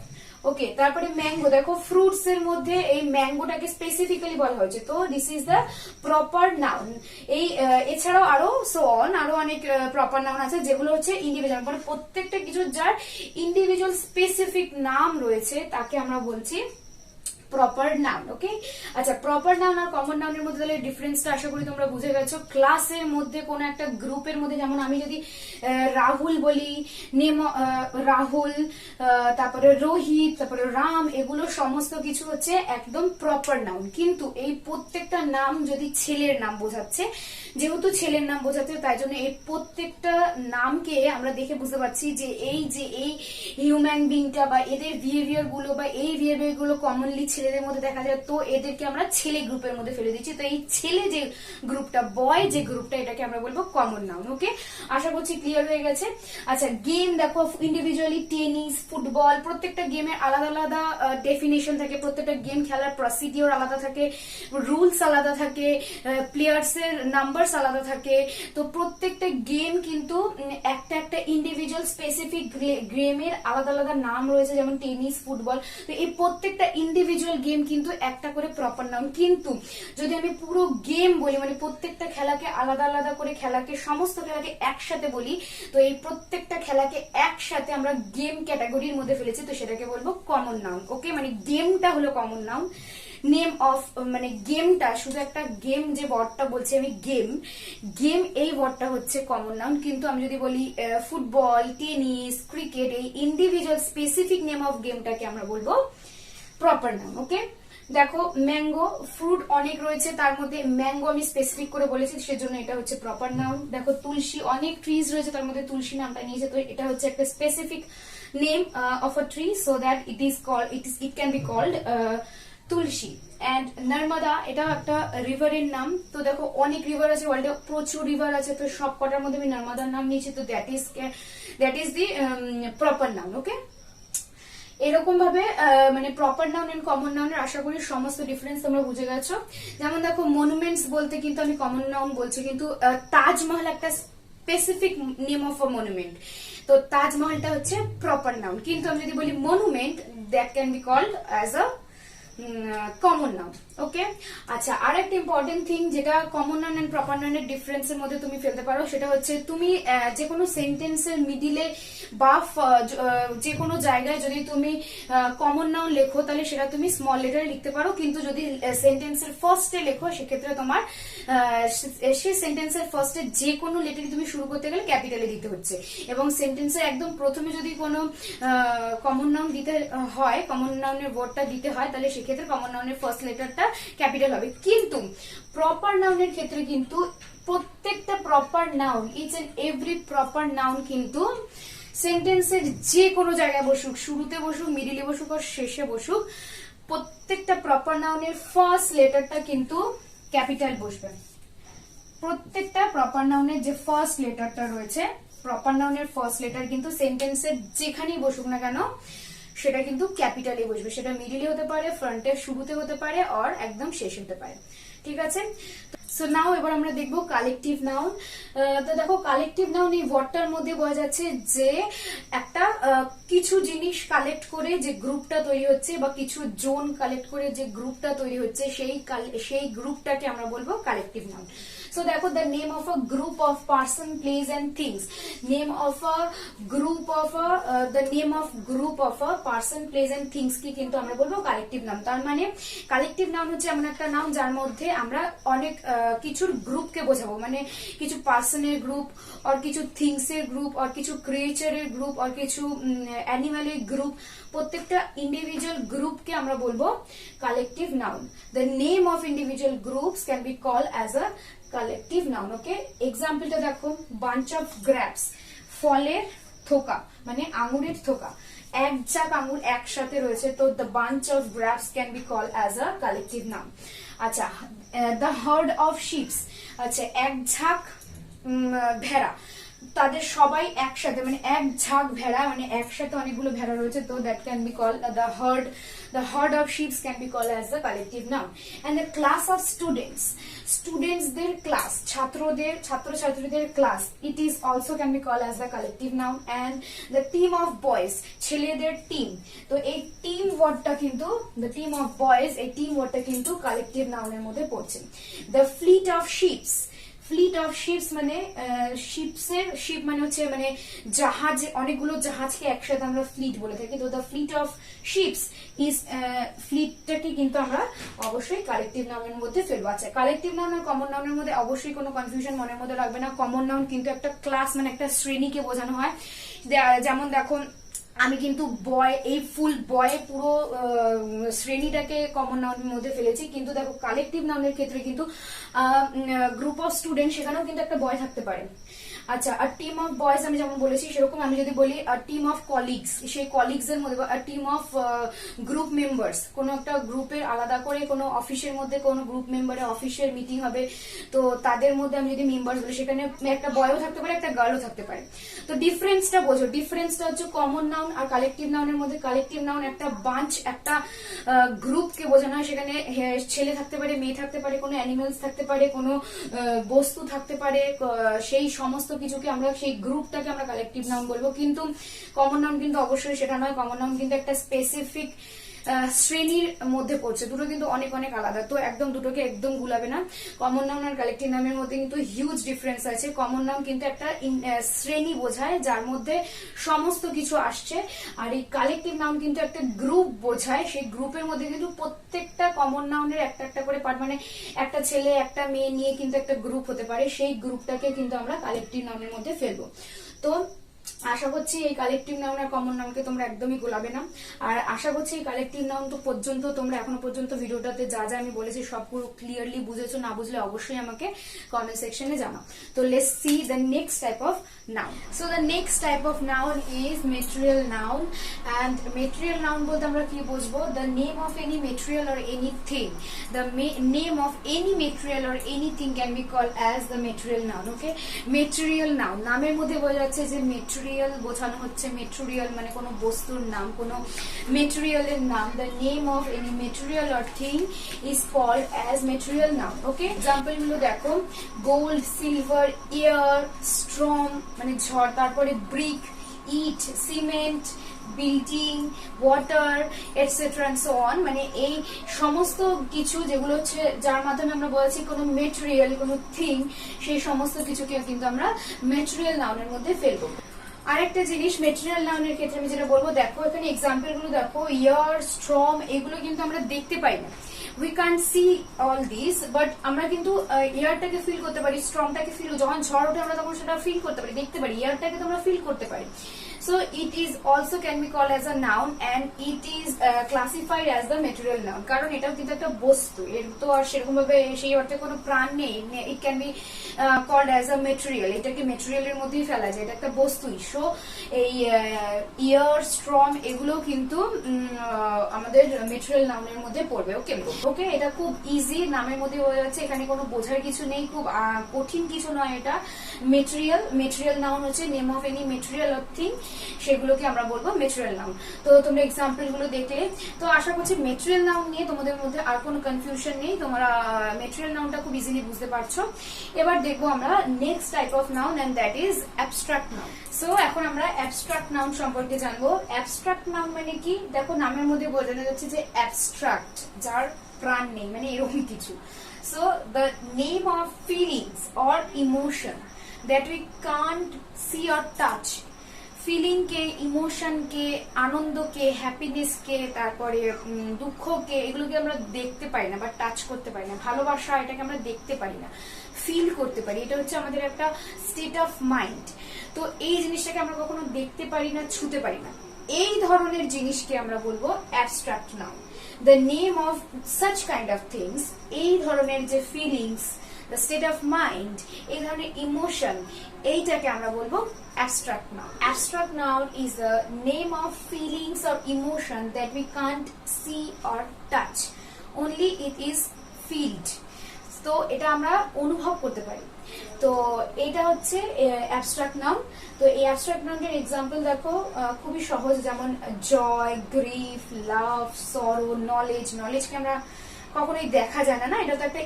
Okay, তারপরে ম্যাঙ্গো, দেখো ফ্রুটস এর মধ্যে এই ম্যাঙ্গোটাকে স্পেসিফিক্যালি বলা হয়েছে, তো this is the proper noun. এই এছাড়াও আরো সো অন, আরো অনেক প্রপার নাউন আছে যেগুলো হচ্ছে ইন্ডিভিজুয়াল, মানে প্রত্যেকটা কিছু যার ইন্ডিভিজুয়াল স্পেসিফিক নাম রয়েছে তাকে আমরা বলছি প্রপার নাউন। ওকে, আচ্ছা, প্রপার নাউন আর কমন নাউনের মধ্যে তাহলে ডিফারেন্সটা আশা করি তোমরা বুঝে গেছো। ক্লাসের মধ্যে কোন একটা গ্রুপের মধ্যে, যেমন আমি যদি রাহুল বলি, নেম রাহুল, তারপরে রোহিত, তারপরে রাম, এগুলো সমস্ত কিছু হচ্ছে একদম প্রপার নাউন। কিন্তু এই প্রত্যেকটা নাম যদি ছেলের নাম বোঝাচ্ছে, যেহেতু ছেলের নাম বোঝাচ্ছে, তাই জন্য এই প্রত্যেকটা নামকে আমরা দেখে বুঝতে পারছি যে এই হিউম্যান বিংটা বা এদের বিহেভিয়ার গুলো বা এই বিহেভিয়ার গুলো কমনলি ছেলেদের মধ্যে দেখা যায়, তো এদেরকে আমরা ছেলে গ্রুপের মধ্যে ফেলে দিচ্ছি। তো এই ছেলে যে গ্রুপটা, বয় যে গ্রুপটা, এটাকে আমরা বলবো কমন নাউন। ওকে, আশা করছি ক্লিয়ার হয়ে গেছে। আচ্ছা, গেম দেখো ইন্ডিভিজুয়ালি টেনিস, ফুটবল, প্রত্যেকটা গেমের আলাদা আলাদা ডেফিনেশন থাকে, প্রত্যেকটা গেম খেলার প্রসিডিওর আলাদা থাকে, রুলস আলাদা থাকে, প্লেয়ার্স এর নাম্বারস আলাদা থাকে। তো প্রত্যেকটা গেম কিন্তু একটা একটা ইন্ডিভিজুয়াল স্পেসিফিক গেমের আলাদা আলাদা নাম রয়েছে, যেমন টেনিস, ফুটবল। তো এই প্রত্যেকটা ইন্ডিভিজুয়াল গেম কিন্তু একটা করে প্রপার নাউন। কিন্তু যদি আমি পুরো গেম বলি, মানে প্রত্যেকটা খেলাকে আলাদা আলাদা করে, সমস্ত খেলাকে একসাথে বলি, তো এই প্রত্যেকটা খেলাকে একসাথে আমরা গেম ক্যাটাগরির মধ্যে ফেলেছি, তো সেটাকে বলবো কমন নাউন। ওকে, মানে গেমটা হলো কমন নাউন। নেম অফ, মানে গেমটা, শুধু একটা গেম যে ওয়ার্ডটা বলছি আমি, গেম এই ওয়ার্ডটা হচ্ছে কমন নাউন। কিন্তু আমি যদি বলি ফুটবল, টেনিস, ক্রিকেট, এই ইন্ডিভিজুয়াল স্পেসিফিক নেম অফ গেমটাকে আমরা বলবো প্রপার নাউন। ওকে, দেখো ম্যাঙ্গো, ফ্রুট অনেক রয়েছে, তার মধ্যে ম্যাঙ্গো আমি স্পেসিফিক করে বলেছি, সেজন্য এটা হচ্ছে প্রপার নাউন। দেখো তুলসী, অনেক ট্রিজ রয়েছে, তার মধ্যে তুলসী নামটা নিয়েছে, তো এটা হচ্ছে একটা specific name of a tree, so that it can be called tulsi. And Narmada, এটা একটা রিভারের নাম। তো দেখো অনেক রিভার আছে ওয়ার্ল্ডে, প্রচুর রিভার আছে, তো সব কটার মধ্যে আমি নর্মদার নাম নিয়েছি, তো that is the proper noun. Okay, এরকম ভাবে মানে প্রপার নাউন এন্ড কমন নাউনের আশা করি সমস্ত ডিফারেন্স তোমরা বুঝে গেছো। যেমন দেখো মনুমেন্টস বলতে কিন্তু আমি কমন নাউন বলছি, কিন্তু তাজমহল একটা specific name of a monument, তো তাজমহলটা হচ্ছে প্রপার নাউন। কিন্তু আমি যদি বলি monument, that can be called as a common noun. Okay, আচ্ছা, আর একটা ইম্পর্টেন্ট থিং যেটা কমন নাউন এন্ড প্রপার নাউনের ডিফারেন্সের মধ্যে তুমি ফেলতে পারো, সেটা হচ্ছে তুমি যে কোনো সেন্টেন্সের মিডিলে বা যে কোনো জায়গায় যদি তুমি কমন নাউন লেখো, তাহলে সেটা তুমি স্মল লেটারে লিখতে পারো। কিন্তু যদি সেন্টেন্সের ফার্স্টে লেখো, সেক্ষেত্রে তোমার সেই সেন্টেন্সের ফার্স্টে যে কোনো লেটারই তুমি শুরু করতে গেলে ক্যাপিটালে দিতে হচ্ছে, এবং সেন্টেন্সের একদম প্রথমে যদি কোনো কমন নাউন দিতে হয়, কমন নাউনের ওয়ার্ডটা দিতে হয়, তাহলে সেক্ষেত্রে কমন নাউনের ফার্স্ট লেটারটা ক্যাপিটাল হবে। কিন্তু প্রপার নাউনের ক্ষেত্রে কিন্তু প্রত্যেকটা proper noun, each and every proper noun কিন্তু সেন্টেন্সের যে কোনো জায়গায় বসুক, শুরুতে বসুক, মিডিলে বসুক আর শেষে বসুক, প্রত্যেকটা প্রপার নাউনের ফার্স্ট লেটারটা কিন্তু ক্যাপিটাল বসবে। প্রত্যেকটা প্রপার নাউনের যে ফার্স্ট লেটারটা রয়েছে, প্রপার নাউনের ফার্স্ট লেটার কিন্তু সেন্টেন্সের যেখানেই বসুক না কেন সেটা কিন্তু ক্যাপিটালে বসবে। সেটা মিডিলে হতে পারে, ফ্রন্টের শুরুতে হতে পারে, আর একদম শেষ হতে পারে। ঠিক আছে, সো নাও এবার আমরা দেখবো কালেকটিভ নাউন। তো দেখো কালেকটিভ নাউন এই ওয়ার্ডটার মধ্যে বোঝা যাচ্ছে যে একটা কিছু জিনিস কালেক্ট করে যে গ্রুপটা তৈরি হচ্ছে, বা কিছু জোন কালেক্ট করে যে গ্রুপটা তৈরি হচ্ছে, সেই গ্রুপটাকে আমরা বলবো কালেকটিভ নাউন। So দেখো, the name of a group of person, place and things, name of a group of a the name of group of a person, place and things কি কিন্তু আমরা বলবো কালেকটিভ নাউন। তার মানে collective noun হচ্ছে এমন একটা নাউন যার মধ্যে আমরা অনেক কিছুর গ্রুপকে বোঝাবো, মানে কিছু পার্সনের গ্রুপ, আর কিছু থিংস এর গ্রুপ, আর কিছু ক্রিয়েচারের গ্রুপ, আর কিছু অ্যানিমালের গ্রুপ, প্রত্যেকটা ইন্ডিভিজুয়াল গ্রুপকে আমরা বলবো collective noun. The name of individual groups can be called as a collective noun. Okay, এক্সাম্পলটা দেখো, বাঞ্চ অফ গ্রেপস, ফলের থোকা, মানে আঙুরের থোকা, এক ঝাঁক আঙুর একসাথে রয়েছে, তো the bunch of grapes can be call as a collective noun. আচ্ছা, দ্য হার্ড অফ শিপস, আচ্ছা এক ঝাঁক ভেড়া, তাদের সবাই একসাথে মানে এক ঝাঁক ভেড়া মানে একসাথে অনেকগুলো ভেড়া রয়েছে, তো that can be call the herd of sheep can be called as the collective noun. And the class of students their class, ছাত্রছাত্রীদের class, it is also can be called as the collective noun. And the team of boys, ছেলেদের team, তো এই team ওয়ার্ডটা কিন্তু the team of boys এই team ওয়ার্ডটা কিন্তু collective noun এর মধ্যে পড়ছে। the fleet of ships মানে শিপ মানে হচ্ছে মানে জাহাজ, অনেকগুলো জাহাজকে একসাথে আমরা ফ্লিট বলে থাকি, তো the fleet of ships is ফ্লিটটাকে কিন্তু আমরা অবশ্যই কালেকটিভ নাউনের মধ্যে ফেলবো। আচ্ছা, কালেকটিভ নাউন আর কমন নাউনের মধ্যে অবশ্যই কোনো কনফিউশন মনের মধ্যে লাগবে না। কমন নাউন কিন্তু একটা ক্লাস মানে একটা শ্রেণীকে বোঝানো হয়। যেমন দেখো আমি কিন্তু বয় এই ফুল বয় পুরো শ্রেণীটাকে কমন নাউনের মধ্যে ফেলেছি, কিন্তু দেখো কালেকটিভ নাউনের ক্ষেত্রে কিন্তু গ্রুপ অফ স্টুডেন্ট সেখানেও কিন্তু একটা বয় থাকতে পারে। আচ্ছা, আর টিম অফ বয়েজ আমি যেমন বলেছি সেরকম আমি যদি বলি টিম অফ কলিগস, সেই কলিগস এর মধ্যে টিম অফ গ্রুপ মেম্বার্স, কোন একটা গ্রুপের আলাদা করে কোনো অফিসের মধ্যে কোনো গ্রুপ মেম্বারের অফিসের মিটিং হবে, তো তাদের মধ্যে আমি যদি মেম্বার্স বলি সেখানে একটা বয়ও থাকতে পারে একটা গার্লও থাকতে পারে। তো ডিফারেন্সটা বোঝো, ডিফারেন্সটা হচ্ছে কমন নাউন আর কালেকটিভ নাউনের মধ্যে। কালেকটিভ নাউন একটা বাঞ্চ একটা গ্রুপকে বোঝানো হয়, সেখানে ছেলে থাকতে পারে মেয়ে থাকতে পারে কোনো অ্যানিমেলস থাকতে পারে কোনো বস্তু থাকতে পারে, সেই সমস্ত কিছুকে আমরা সেই গ্রুপটাকে আমরা কালেকটিভ নাউন বলবো। কিন্তু কমন নাউন কিন্তু অবশ্যই সেটা নয়, কমন নাউন কিন্তু একটা স্পেসিফিক শ্রেণীর মধ্যে পড়ছে, দুটো কিন্তু অনেক অনেক আলাদা, তো একদম দুটোকে একদম গুলাবে না। কমন নাউন আর কালেকটিভ নাউনের মধ্যে কিন্তু হিউজ ডিফারেন্স আছে। কমন নাউন কিন্তু একটা শ্রেণী বোঝায় যার মধ্যে সমস্ত কিছু আসছে, আর এই কালেকটিভ নাউন কিন্তু একটা গ্রুপ বোঝায়, সেই গ্রুপের মধ্যে কিন্তু প্রত্যেকটা কমন নাউনের একটা একটা করে পার্ট, মানে একটা ছেলে একটা মেয়ে নিয়ে কিন্তু একটা গ্রুপ হতে পারে, সেই গ্রুপটাকে কিন্তু আমরা কালেকটিভ নাউনের মধ্যে ফেলবো। তো আশা করছি এই কালেকটিভ নাউন আর কমন নাউনকে তোমরা একদমই গোলাবে না, আর আশা করছি এই কালেকটিভ নাউন তো পর্যন্ত তোমরা এখনো পর্যন্ত ভিডিওটাতে যা যা আমি বলেছি সবগুলো ক্লিয়ারলি বুঝেছো, না বুঝলে অবশ্যই আমাকে কমেন্ট সেকশনে জানাও। তো let's see the next type of noun. So the next type of noun is material noun, and material noun বলতে আমরা কি বুঝবো? The name of any material or anything. The name of any material or anything can be called as the material noun. Okay, material noun নামের মধ্যে বোঝা যাচ্ছে যে material বোঝানো হচ্ছে, মেটেরিয়াল মানে কোনো বস্তুর নাম, কোনো মেটেরিয়ালের নাম। The name of any material or thing is called as material noun. Okay, example গুলো দেখো, gold, silver, air, storm মানে ঝড়, তারপরে ব্রিক, ইট, cement, building, water etcetera and so on, মানে এই সমস্ত কিছু যেগুলো হচ্ছে যার মাধ্যমে আমরা বলছি কোনো মেটেরিয়াল কোনো থিং, সেই সমস্ত কিছুকে কিন্তু আমরা মেটেরিয়াল নাউনের মধ্যে ফেলবো। আরেকটা জিনিস মেটেরিয়াল নাউনের ক্ষেত্রে আমি যেটা বলবো, দেখো এখানে এক্সাম্পল গুলো দেখো, ইয়ার, স্ট্রম, এগুলো কিন্তু আমরা দেখতে পাই না, we can't see all these, but আমরা কিন্তু এয়ারটাকে ফিল করতে পারি, স্ট্রমটাকে ফিল, যখন ঝড় ওঠে আমরা তখন সেটা ফিল করতে পারি, দেখতে পারি, এয়ারটাকে তো আমরা ফিল করতে পারি। So it is also can be called as a noun and it is classified as the material noun, কারণ এটাও কিন্তু একটা বস্তু, এর তো আর সেরকম ভাবে সেই অর্থে কোনো প্রাণ নেই, it can be called as a material, এটাকে মেটেরিয়ালের মধ্যেই ফেলা যায়, এটা একটা বস্তুই। সো এই ইয়ার, স্ট্রম এগুলো কিন্তু আমাদের মেটেরিয়াল নাউনের মধ্যে পড়বে। ওকে ওকে, এটা খুব ইজি, নামের মধ্যে বোঝা যাচ্ছে, এখানে কোনো বোঝার কিছু নেই, খুব কঠিন কিছু নয় এটা। মেটেরিয়াল নাউন হচ্ছে name of any material or thing, সেগুলোকে আমরা বলবো মেটেরিয়াল নাউন। তো তোমরা এক্সাম্পল গুলো দেখলে, তো আশা করছি মেটেরিয়াল নাউন নিয়ে তোমাদের মধ্যে আর কোনো কনফিউশন নেই, তোমরা মেটেরিয়াল নাউনটা খুব ইজিলি বুঝতে পারছো। এবার দেখবো আমরা next type of noun and that is abstract noun. So এখন আমরা অ্যাবস্ট্রাক্ট নাউন সম্পর্কে জানবো। অ্যাবস্ট্রাক্ট নাউন মানে কি? দেখো নামের মধ্যে বোঝানো যাচ্ছে যে অ্যাবস্ট্রাক্ট, যার প্রাণ নেই, মানে এরকম কিছু। So the name of feelings or emotion that we can't see or touch, ফিলিংকে, ইমোশনকে, আনন্দকে, হ্যাপিনেসকে, তারপরে দুঃখকে, এগুলোকে আমরা দেখতে পাই না বা টাচ করতে পারি না। ভালোবাসা, এটাকে আমরা দেখতে পারি না, ফিল করতে পারি, এটা হচ্ছে আমাদের একটা স্টেট অফ মাইন্ড। তো এই জিনিসটাকে আমরা কখনো দেখতে পারি না, ছুতে পারি না, এই ধরনের জিনিসকে আমরা বলবো abstract noun. The name of such kind of things, এই ধরনের যে feelings, the state of mind, এই ধরনের ইমোশন, এইটাকে আমরা বলবো abstract noun. Abstract noun is the name of feelings or emotion that we can't see or touch, only it is felt. তো এটা আমরা অনুভব করতে পারি। তো এটা হচ্ছে অ্যাবস্ট্রাক্ট নাউন। তো এই অ্যাবস্ট্রাক্ট নাউনের এক্সাম্পল দেখো, খুবই সহজ, যেমন জয়, গ্রিফ, লাভ, সরো, নলেজ। নলেজকে আমরা কখনোই দেখা যায় না, এটা তো একটা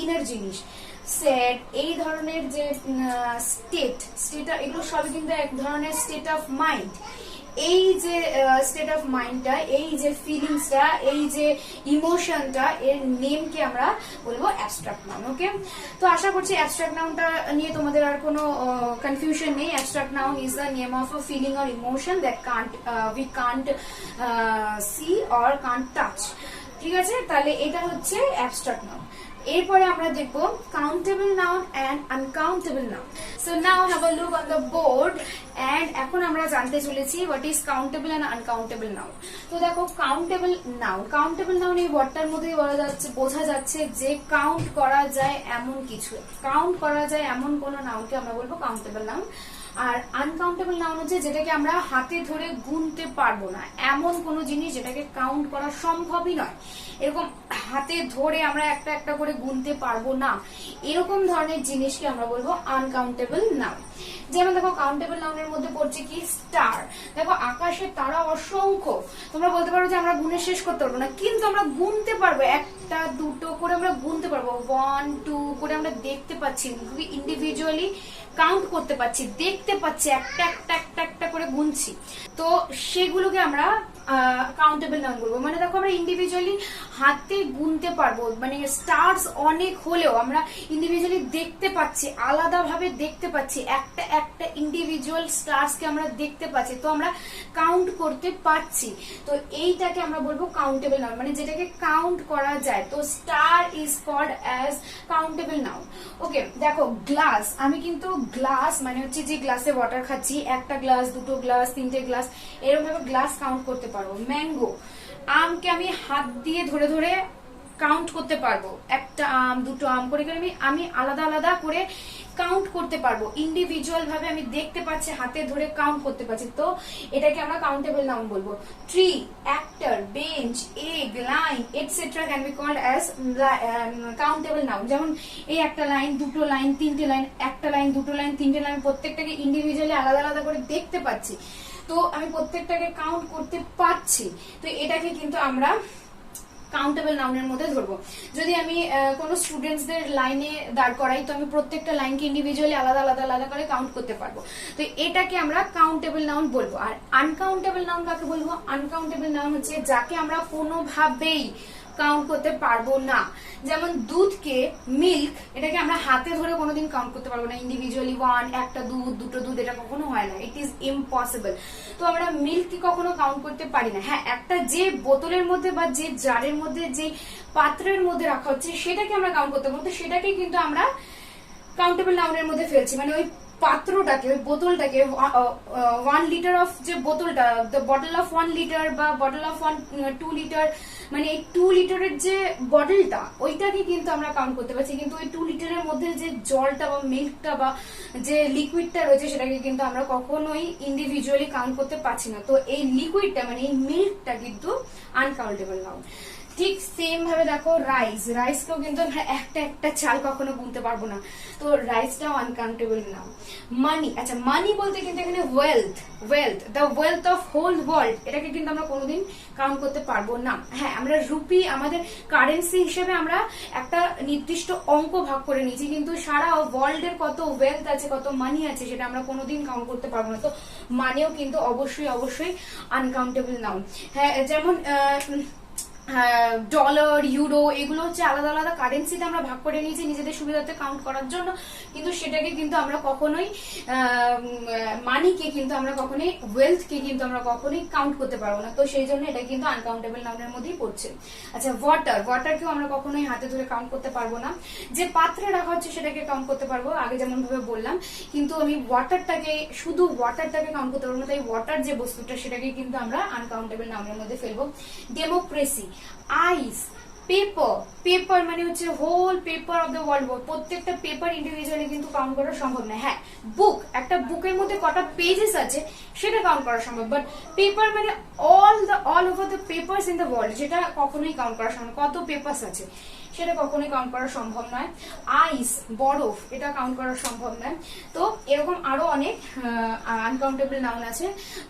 ইনার জিনিস। স্যাড, এই ধরনের যে স্টেট, এগুলো সবই কিন্তু এক ধরনের স্টেট অফ মাইন্ড। এই যে স্টেট অফ মাইন্ডটা, এই যে ফিলিংসটা, এই যে ইমোশনটা, এর নেমকে আমরা বলবো অ্যাবস্ট্রাক্ট নাউন। ওকে, তো আশা করছি অ্যাবস্ট্রাক্ট নাউনটা নিয়ে তোমাদের আর কোনো কনফিউশন নেই। Abstract noun is the name of a feeling or emotion that we can't see or can't touch. ঠিক আছে, তাহলে এটা হচ্ছে অ্যাবস্ট্রাক্ট নাউন। এরপরে আমরা দেখবো countable noun and uncountable noun. So now have a look on the board and এখন আমরা জানতে চলেছি what is countable and uncountable noun. তো দেখো, কাউন্টেবল নাউন এই ওয়ার্ডটার মধ্যে বোঝা যাচ্ছে যে কাউন্ট করা যায় এমন কিছু, কাউন্ট করা যায় এমন কোন নাউনকে আমরা বলবো কাউন্টেবল নাউন। আর আনকাউন্টেবল নাউন হচ্ছে যেটাকে আমরা হাতে ধরে গুনতে পারবো না, এমন কোন জিনিস যেটাকে কাউন্ট করা সম্ভবই নয়। এরকম হাতে ধরে আমরা একটা একটা করে গুনতে পারবো না, এরকম ধরনের জিনিসকে আমরা বলবো আনকাউন্টেবল নাউন। যেমন দেখো, কাউন্টেবল নাউনের মধ্যে পড়ছে কি, স্টার। দেখো, আকাশের তারা অসংখ্য, তোমরা বলতে পারো যে আমরা গুনে শেষ করতে পারবো না, কিন্তু আমরা গুনতে পারবো, একটা দুটো করে আমরা গুনতে পারবো, 1 2 করে আমরা দেখতে পাচ্ছি, ইন্ডিভিজুয়ালি কাউন্ট করতে পারছি, দেখতে পাচ্ছি, একটা একটা একটা একটা করে গুনছি। তো সেগুলোকে আমরা কাউন্টেবল নাউন বলবো। মানে দেখো, আমরা ইন্ডিভিজুয়ালি হাতে গুনতে পারবো, মানে স্টার্স অনেক হলেও আমরা ইন্ডিভিজুয়ালি দেখতে পাচ্ছি, আলাদাভাবে দেখতে পাচ্ছি, একটা একটা ইন্ডিভিজুয়াল স্টার্সকে আমরা দেখতে পাচ্ছি, তো আমরা কাউন্ট করতে পারছি। তো এইটাকে আমরা বলবো কাউন্টেবল নাউন, মানে যেটাকে কাউন্ট করা যায়। তো star is called as countable noun. Okay, দেখো, গ্লাস, আমি কিন্তু গ্লাস মানে হচ্ছে যে গ্লাসে ওয়াটার খাচ্ছি, একটা গ্লাস, দুটো গ্লাস, তিনটে গ্লাস, এরকম ভাবে গ্লাস কাউন্ট করতে পারবো। ম্যাঙ্গো, আমকে আমি হাত দিয়ে ধরে ধরে কাউন্ট করতে পারবো, একটা আম, দুটো আম করে আমি আলাদা আলাদা করে কাউন্ট করতে পারবো, ইন্ডিভিজুয়াল ভাবে আমি দেখতে পাচ্ছি, হাতে ধরে কাউন্ট করতে পারছি, তো এটাকে আমরা কাউন্টেবল নাউন বলবো। Tree, actor, bench, egg, line etcetera can be called as countable noun. যেমন এই একটা লাইন, দুটো লাইন, তিনটে লাইন, একটা লাইন, দুটো লাইন, তিনটে লাইন, প্রত্যেকটাকে ইন্ডিভিজুয়ালি আলাদা আলাদা করে দেখতে পাচ্ছি, তো আমি প্রত্যেকটাকে কাউন্ট করতে পারছি, তো এটাকে কিন্তু আমরা কাউন্টেবল নাউনের মধ্যে ধরবো। যদি আমি কোনো স্টুডেন্টসদের লাইনে দাঁড় করাই, তো আমি প্রত্যেকটা লাইনকে ইন্ডিভিজুয়ালি আলাদা আলাদা আলাদা করে কাউন্ট করতে পারবো, তো এটাকে আমরা কাউন্টেবল নাউন বলবো। আর আনকাউন্টেবল নাউন কাকে বলবো? আনকাউন্টেবল নাউন হচ্ছে যাকে আমরা কোনোভাবেই কাউন্ট করতে পারবো না। যেমন দুধকে, মিল্ক, এটাকে আমরা হাতে ধরে কোনোদিন কাউন্ট করতে পারবো না ইন্ডিভিজুয়ালি, 1, একটা দুধ, দুটো দুধ, এটা কখনো হয় না, ইট ইজ ইম্পসিবল। তো আমরা মিল্ককে কখনো কাউন্ট করতে পারি না। হ্যাঁ, একটা যে বোতলের মধ্যে বা যে জারের মধ্যে, যে পাত্রের মধ্যে রাখা হচ্ছে, সেটাকে আমরা কাউন্ট করতে পারবো, তো সেটাকে কিন্তু আমরা কাউন্টেবল নাউনের মধ্যে ফেলছি। মানে ওই পাত্রটাকে, ওই বোতলটাকে, 1 লিটার অফ যে বোতলটা, দ্য বটল অফ 1 লিটার বা বটল অফ 2 লিটার, মানে এই 2 লিটারের যে বটলটা, ওইটাকে কিন্তু আমরা কাউন্ট করতে পারছি, কিন্তু ওই 2 লিটারের মধ্যে যে জলটা বা মিল্কটা বা যে লিকুইডটা রয়েছে, সেটাকে কিন্তু আমরা কখনোই ইন্ডিভিজুয়ালি কাউন্ট করতে পারছি না। তো এই লিকুইডটা মানে এই মিল্কটা কিন্তু আনকাউন্টেবল নাউন। ঠিক সেম ভাবে দেখো, রাইসকেও কিন্তু আমরা একটা একটা চাল কখনো গুনতে পারবো না, তো রাইসটাও আনকাউন্টেবল নাউন। মানি, আচ্ছা, মানি বলতে কিন্তু এখানে wealth, the wealth of whole world, এটাকে কিন্তু আমরা কোনোদিন কাউন্ট করতে পারবো না। হ্যাঁ, আমরা রুপি, আমাদের কারেন্সি হিসেবে আমরা একটা নির্দিষ্ট অঙ্ক ভাগ করে নিয়েছি, কিন্তু সারা ওয়ার্ল্ডের কত ওয়েলথ আছে, কত মানি আছে, সেটা আমরা কোনোদিন কাউন্ট করতে পারবো না। তো মানিও কিন্তু অবশ্যই অবশ্যই আনকাউন্টেবল নাউন। হ্যাঁ, যেমন ডলার, ইউরো, এগুলো হচ্ছে আলাদা আলাদা কারেন্সিতে আমরা ভাগ করে নিয়েছি নিজেদের সুবিধাতে কাউন্ট করার জন্য, কিন্তু সেটাকে কিন্তু আমরা কখনোই মানিকে কিন্তু আমরা কখনোই, ওয়েলথকে কিন্তু আমরা কখনোই কাউন্ট করতে পারবো না, তো সেই জন্য এটা কিন্তু আনকাউন্টেবল নাউনের মধ্যেই পড়ছে। আচ্ছা, ওয়াটারকেও আমরা কখনোই হাতে ধরে কাউন্ট করতে পারবো না। যে পাত্রে রাখা হচ্ছে সেটাকে কাউন্ট করতে পারবো, আগে যেমন ভাবে বললাম, কিন্তু আমি শুধু ওয়াটারটাকে কাউন্ট করতে পারবো না, তাই ওয়াটার যে বস্তুটা, সেটাকে কিন্তু আমরা আনকাউন্টেবল নাউনের মধ্যে ফেলবো। ডেমোক্রেসি, আইস, পেপার মানে হচ্ছে whole paper of the world, প্রত্যেকটা পেপার ইন্ডিভিজুয়ালি কিন্তু কাউন্ট করা সম্ভব না। হ্যাঁ, বুক, একটা বুকের মধ্যে কটা পেজেস আছে সেটা কাউন্ট করা সম্ভব, বাট পেপার মানে all over the papers in the world, যেটা কখনোই কাউন্ট করা সম্ভব, কত পেপারস আছে সেটা কখনোই কাউন্ট করা সম্ভব নয়। আইস, বরফ, এটা কাউন্ট করা সম্ভব নয়। তো এরকম আরো অনেক আনকাউন্টেবল নাউন আছে।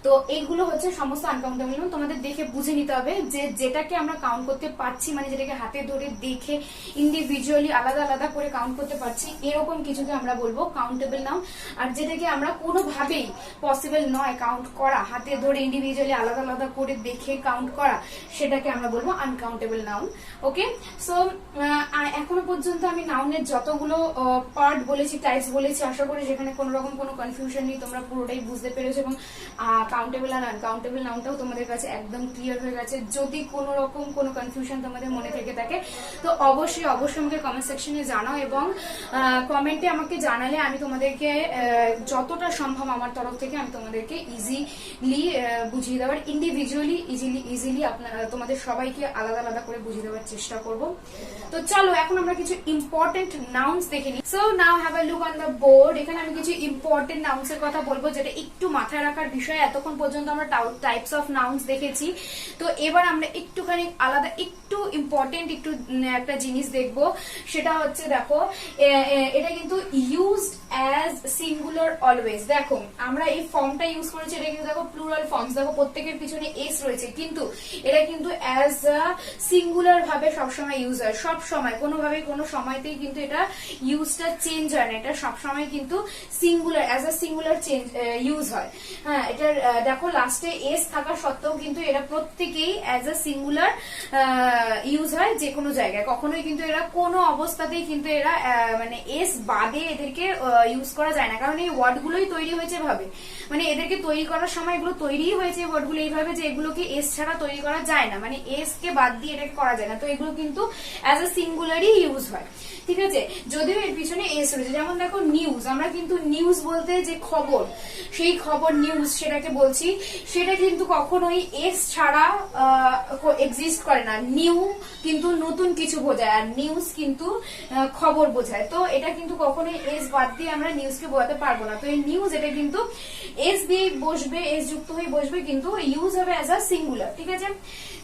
তো এইগুলো হচ্ছে সমস্ত আনকাউন্টেবল নাউন। তোমাদের দেখে বুঝে নিতে হবে যে যেটাকে আমরা কাউন্ট করতে পারছি, মানে যেটাকে হাতে ধরে দেখে ইন্ডিভিজুয়ালি আলাদা আলাদা করে কাউন্ট করতে পারছি, এরকম কিছুকে আমরা বলবো কাউন্টেবল নাউন। আর যেটাকে আমরা কোনোভাবেই পসিবল নয় কাউন্ট করা, হাতে ধরে ইন্ডিভিজুয়ালি আলাদা আলাদা করে দেখে কাউন্ট করা, সেটাকে আমরা বলবো আনকাউন্টেবল নাউন। ওকে, সো এখনো পর্যন্ত আমি নাউনের যতগুলো পার্ট বলেছি, টাইপস বলেছি, আশা করি যেখানে কোনো রকম কোনো কনফিউশন নেই, তোমরা পুরোটাই বুঝতে পেরেছো এবং কাউন্টেবল আর আনকাউন্টেবল নাউনটাও তোমাদের কাছে একদম ক্লিয়ার হয়ে গেছে। যদি কোনো রকম কোনো কনফিউশন তোমাদের মনে থেকে থাকে তো অবশ্যই আমাকে কমেন্ট সেকশনে জানাও, এবং কমেন্টে আমাকে জানালে আমি তোমাদেরকে যতটা সম্ভব আমার তরফ থেকে আমি তোমাদেরকে ইজিলি বুঝিয়ে দেওয়ার, ইন্ডিভিজুয়ালি ইজিলি তোমাদের সবাইকে আলাদা আলাদা করে বুঝিয়ে দেওয়ার চেষ্টা করব। তো চলো এখন আমরা কিছু ইম্পর্টেন্ট নাউন্স দেখে নিই। So now have a look on the board. এখানে আমি কিছু ইম্পর্টেন্ট নাউন্স এর কথা বলবো, যেটা একটু মাথায় রাখার বিষয়। এতক্ষণ পর্যন্ত আমরা টাইপস অফ নাউন্স দেখেছি, তো এবার আমরা একটুখানি আলাদা, একটু ইম্পর্টেন্ট একটু একটা জিনিস দেখবো। সেটা হচ্ছে দেখো, এটা কিন্তু ইউজড অ্যাজ সিঙ্গুলার অলওয়েজ। দেখো আমরা এই ফর্মটা ইউজ করেছি, এটা কিন্তু দেখো প্লুরাল ফর্মস, দেখো প্রত্যেকের পিছনে এস রয়েছে, কিন্তু এটা কিন্তু অ্যাজ আ সিঙ্গুলার ভাবে সবসময় ইউজ হয়। সব সময় কোনোভাবে কোনো সময়তেই কিন্তু এটা ইউজটা চেঞ্জ হয় না, এটা সবসময় কিন্তু singular, as a singular use হয়। হ্যাঁ, এটার দেখো লাস্টে এস থাকা সত্ত্বেও কিন্তু এরা প্রত্যেকেই অ্যাজ আ সিঙ্গুলার ইউজ হয় যে কোনো জায়গায়। কখনোই কিন্তু এরা কোনো অবস্থাতেই কিন্তু এরা মানে এস বাদে এদেরকে ইউজ করা যায় না, কারণ এই ওয়ার্ড গুলোই তৈরি হয়েছে ভাবে, মানে এদেরকে তৈরি করার সময় এগুলো তৈরি হয়েছে ওয়ার্ড গুলো এইভাবে যে এগুলোকে এস ছাড়া তৈরি করা যায় না, মানে এস কে বাদ দিয়ে এটাকে করা যায় না। তো এগুলো কিন্তু অ্যাজ আ সিঙ্গুলারই ইউজ হয়, ঠিক আছে, যদিও এর পিছনে এস রয়েছে। যেমন দেখো নিউজ, আমরা কিন্তু নিউজ বলতে যে খবর, সেই খবর নিউজ সেটাকে বলছি, সেটা কিন্তু কখনোই এস ছাড়া এক্সিস্ট করে না। নিউ কিন্তু নতুন কিছু বোঝায়, আর নিউজ কিন্তু খবর বোঝায়। তো এটা কিন্তু কখনোই এস বাদ দিয়ে আমরা নিউজকে বোঝাতে পারবো না। তো এই নিউজ এটা কিন্তু এস দিয়ে বসবে, এস যুক্ত হয়ে বসবে, কিন্তু ইউজ হবে অ্যাজ আ সিঙ্গুলার, ঠিক আছে।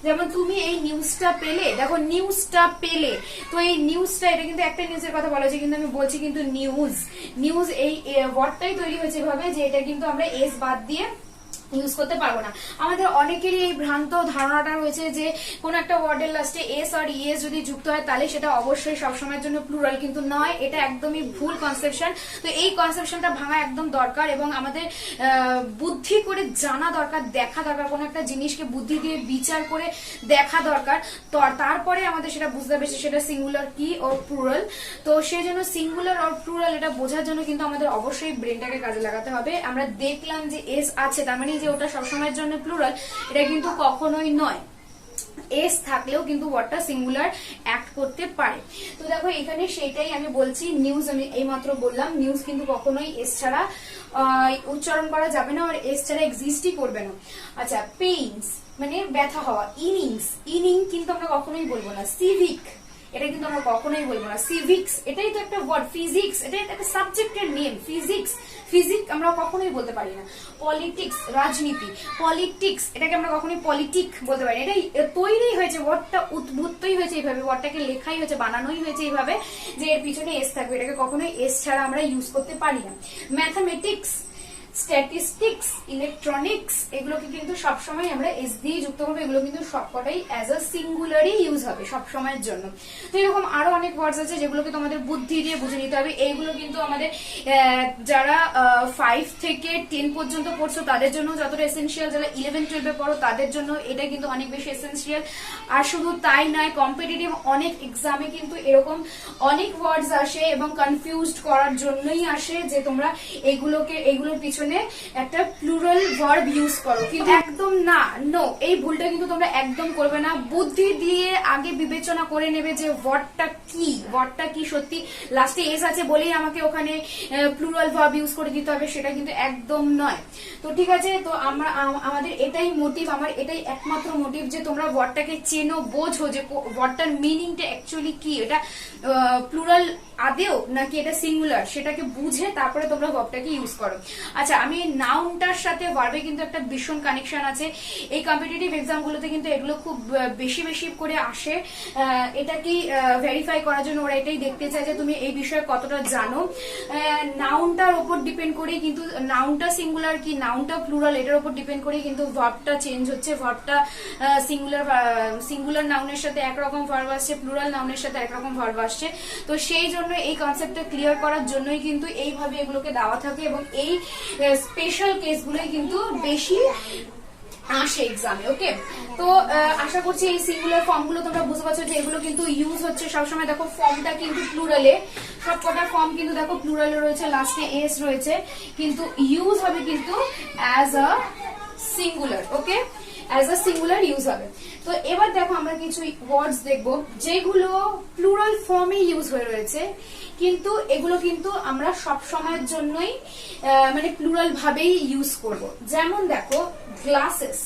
যেমন তুমি এই নিউজটা পেলে, দেখো নিউজটা পেলে, তো এই নিউজটা এটা কিন্তু একটা নিউজের কথা বলা হয়েছে, কিন্তু আমি বলছি কিন্তু নিউজ এই ওয়ার্ডটাই তৈরি হয়েছে ভাবে যে এটা কিন্তু আমরা এস বাদ দিয়ে ইউজ করতে পারবো না। আমাদের অনেকেরই এই ভ্রান্ত ধারণাটা রয়েছে যে কোন একটা ওয়ার্ডের লাস্টে এস আর ইএস যদি যুক্ত হয় তাহলে সেটা অবশ্যই সবসময়ের জন্য প্লুরাল, কিন্তু নয়, এটা একদমই ভুল কনসেপশন। তো এই কনসেপশনটা ভাঙা একদম দরকার, এবং আমাদের বুদ্ধি করে জানা দরকার, দেখা দরকার, কোন একটা জিনিসকে বুদ্ধি দিয়ে বিচার করে দেখা দরকার, তো তারপরে আমাদের সেটা বুঝতে হবে সেটা সিঙ্গুলার কি ও প্লুরাল। তো সেই জন্য সিঙ্গুলার আর প্লুরাল এটা বোঝার জন্য কিন্তু আমাদের অবশ্যই ব্রেনটাকে কাজে লাগাতে হবে। আমরা দেখলাম যে এস আছে, তার মানে যে ওটা সবসময়ের জন্য প্লুরাল, এটা কিন্তু কখনোই নয়। এস থাকলেও কিন্তু ওয়ার্ডটা সিঙ্গুলার অ্যাক্ট করতে পারে। তো দেখো এখানে সেটাই আমি বলছি, নিউজ আমি এইমাত্র বললাম, নিউজ কিন্তু কখনোই এস ছাড়া উচ্চারণ করা যাবে না, আর এস ছাড়া এক্সিস্টই করবে না। আচ্ছা, পেইনস মানে ব্যথা হওয়া। ইনিং কিন্তু আমরা কখনোই বলবো না। সিভিক, এটা কিন্তু আমরা কখনোই বলবো না। সিভিক্স, এটাই তো একটা ওয়ার্ড। ফিজিক্স, এটা একটা সাবজেক্টের নেম। ফিজিক্স আমরা কখনোই বলতে পারি না। পলিটিক্স, রাজনীতি। পলিটিক্স, এটাকে আমরা কখনোই পলিটিক বলতে পারি না। এটাই তৈরি হয়েছে, ওয়ার্ডটা উদ্ভূতই হয়েছে এইভাবে, ওয়ার্ডটাকে লেখাই হয়েছে, বানানোই হয়েছে এইভাবে যে এর পিছনে এস থাকবে। এটাকে কখনোই এস ছাড়া আমরা ইউজ করতে পারি না। ম্যাথামেটিক্স, স্ট্যাটিস্টিক্স, ইলেকট্রনিক্স, এগুলোকে কিন্তু সবসময় আমরা এস দিয়ে যুক্ত করবো। এগুলো কিন্তু সবকটাই অ্যাজ আ সিঙ্গুলারই ইউজ হবে সবসময়ের জন্য। তো এরকম আরো অনেক ওয়ার্ডস আছে যেগুলোকে তোমাদের বুদ্ধি দিয়ে বুঝে নিতে হবে। এইগুলো কিন্তু আমাদের যারা 5 থেকে 10 পর্যন্ত পড়ছো তাদের জন্য যতটা এসেন্সিয়াল, যারা 11-12 পড়ো তাদের জন্য এটা কিন্তু অনেক বেশি এসেন্সিয়াল। আর শুধু তাই নয়, কম্পিটিটিভ অনেক এক্সামে কিন্তু এরকম অনেক ওয়ার্ডস আসে এবং কনফিউজড করার জন্যই আসে যে তোমরা এইগুলোর পিছনে একটা প্লুরাল ভার্ব ইউজ করো, কিন্তু একদম না, নো, এই ভুলটা কিন্তু তোমরা একদম করবে না। বুদ্ধি দিয়ে আগে বিবেচনা করে নেবে যে ওয়ার্ডটা কি সত্যি লাস্টে এস আছে বলেই আমাকে ওখানে প্লুরাল ভার্ব ইউজ করে দিতে হবে, সেটা কিন্তু একদম নয়। তো ঠিক আছে, তো আমাদের এটাই মোটিভ, আমার এটাই একমাত্র মোটিভ যে তোমরা ওয়ার্ডটাকে চেনো, বোঝো যে ওয়ার্ডটার মিনিংটা অ্যাকচুয়ালি কি, এটা প্লুরাল আদেও নাকি এটা সিঙ্গুলার, সেটাকে বুঝে তারপরে তোমরা ভার্বটাকে ইউজ করো। আচ্ছা, আচ্ছা, আমি নাউনটার সাথে ভার্বে কিন্তু একটা ভীষণ কানেকশন আছে। এই কম্পিটিটিভ এক্সাম গুলোতে কিন্তু এগুলো খুব বেশি বেশি করে আসে। এটা কি ভেরিফাই করার জন্য ওরা এটাই দেখতে চায় যে তুমি এই বিষয়ে কতটা জানো। নাউনটার উপর ডিপেন্ড করে কিন্তু, নাউনটা সিঙ্গুলার কি নাউনটা প্লুরাল এটার উপর ডিপেন্ড করে কিন্তু ভার্বটা চেঞ্জ হচ্ছে। ভার্বটা সিঙ্গুলার নাউনের সাথে একরকম ভার্ব আসছে, প্লুরাল নাউনের সাথে একরকম ভার্ব আসছে। তো সেই জন্য এই কনসেপ্টটা ক্লিয়ার করার জন্যই কিন্তু এইভাবে এগুলোকে দেওয়া থাকে, এবং এই স্পেশাল কেসগুলোই কিন্তু বেশি আসে এক্সামে। ওকে, তো আশা করছি এই সিঙ্গুলার ফর্ম গুলো তোমরা বুঝতে পারছো যে এগুলো কিন্তু ইউজ হচ্ছে সবসময়। দেখো ফর্মটা কিন্তু প্লুরালে, সব কটা ফর্ম কিন্তু দেখো প্লুরালে রয়েছে, লাস্টে এস রয়েছে, কিন্তু ইউজ হবে কিন্তু as a singular. Okay, as a singular use হবে। তো এবার দেখো আমরা কিছু ওয়ার্ডস দেখবো যেগুলো প্লুরাল ফর্মে ইউজ হয়ে রয়েছে, কিন্তু এগুলো কিন্তু আমরা সব সময়ের জন্যই মানে প্লুরাল ভাবেই ইউজ করব। যেমন দেখো গ্লাসেস,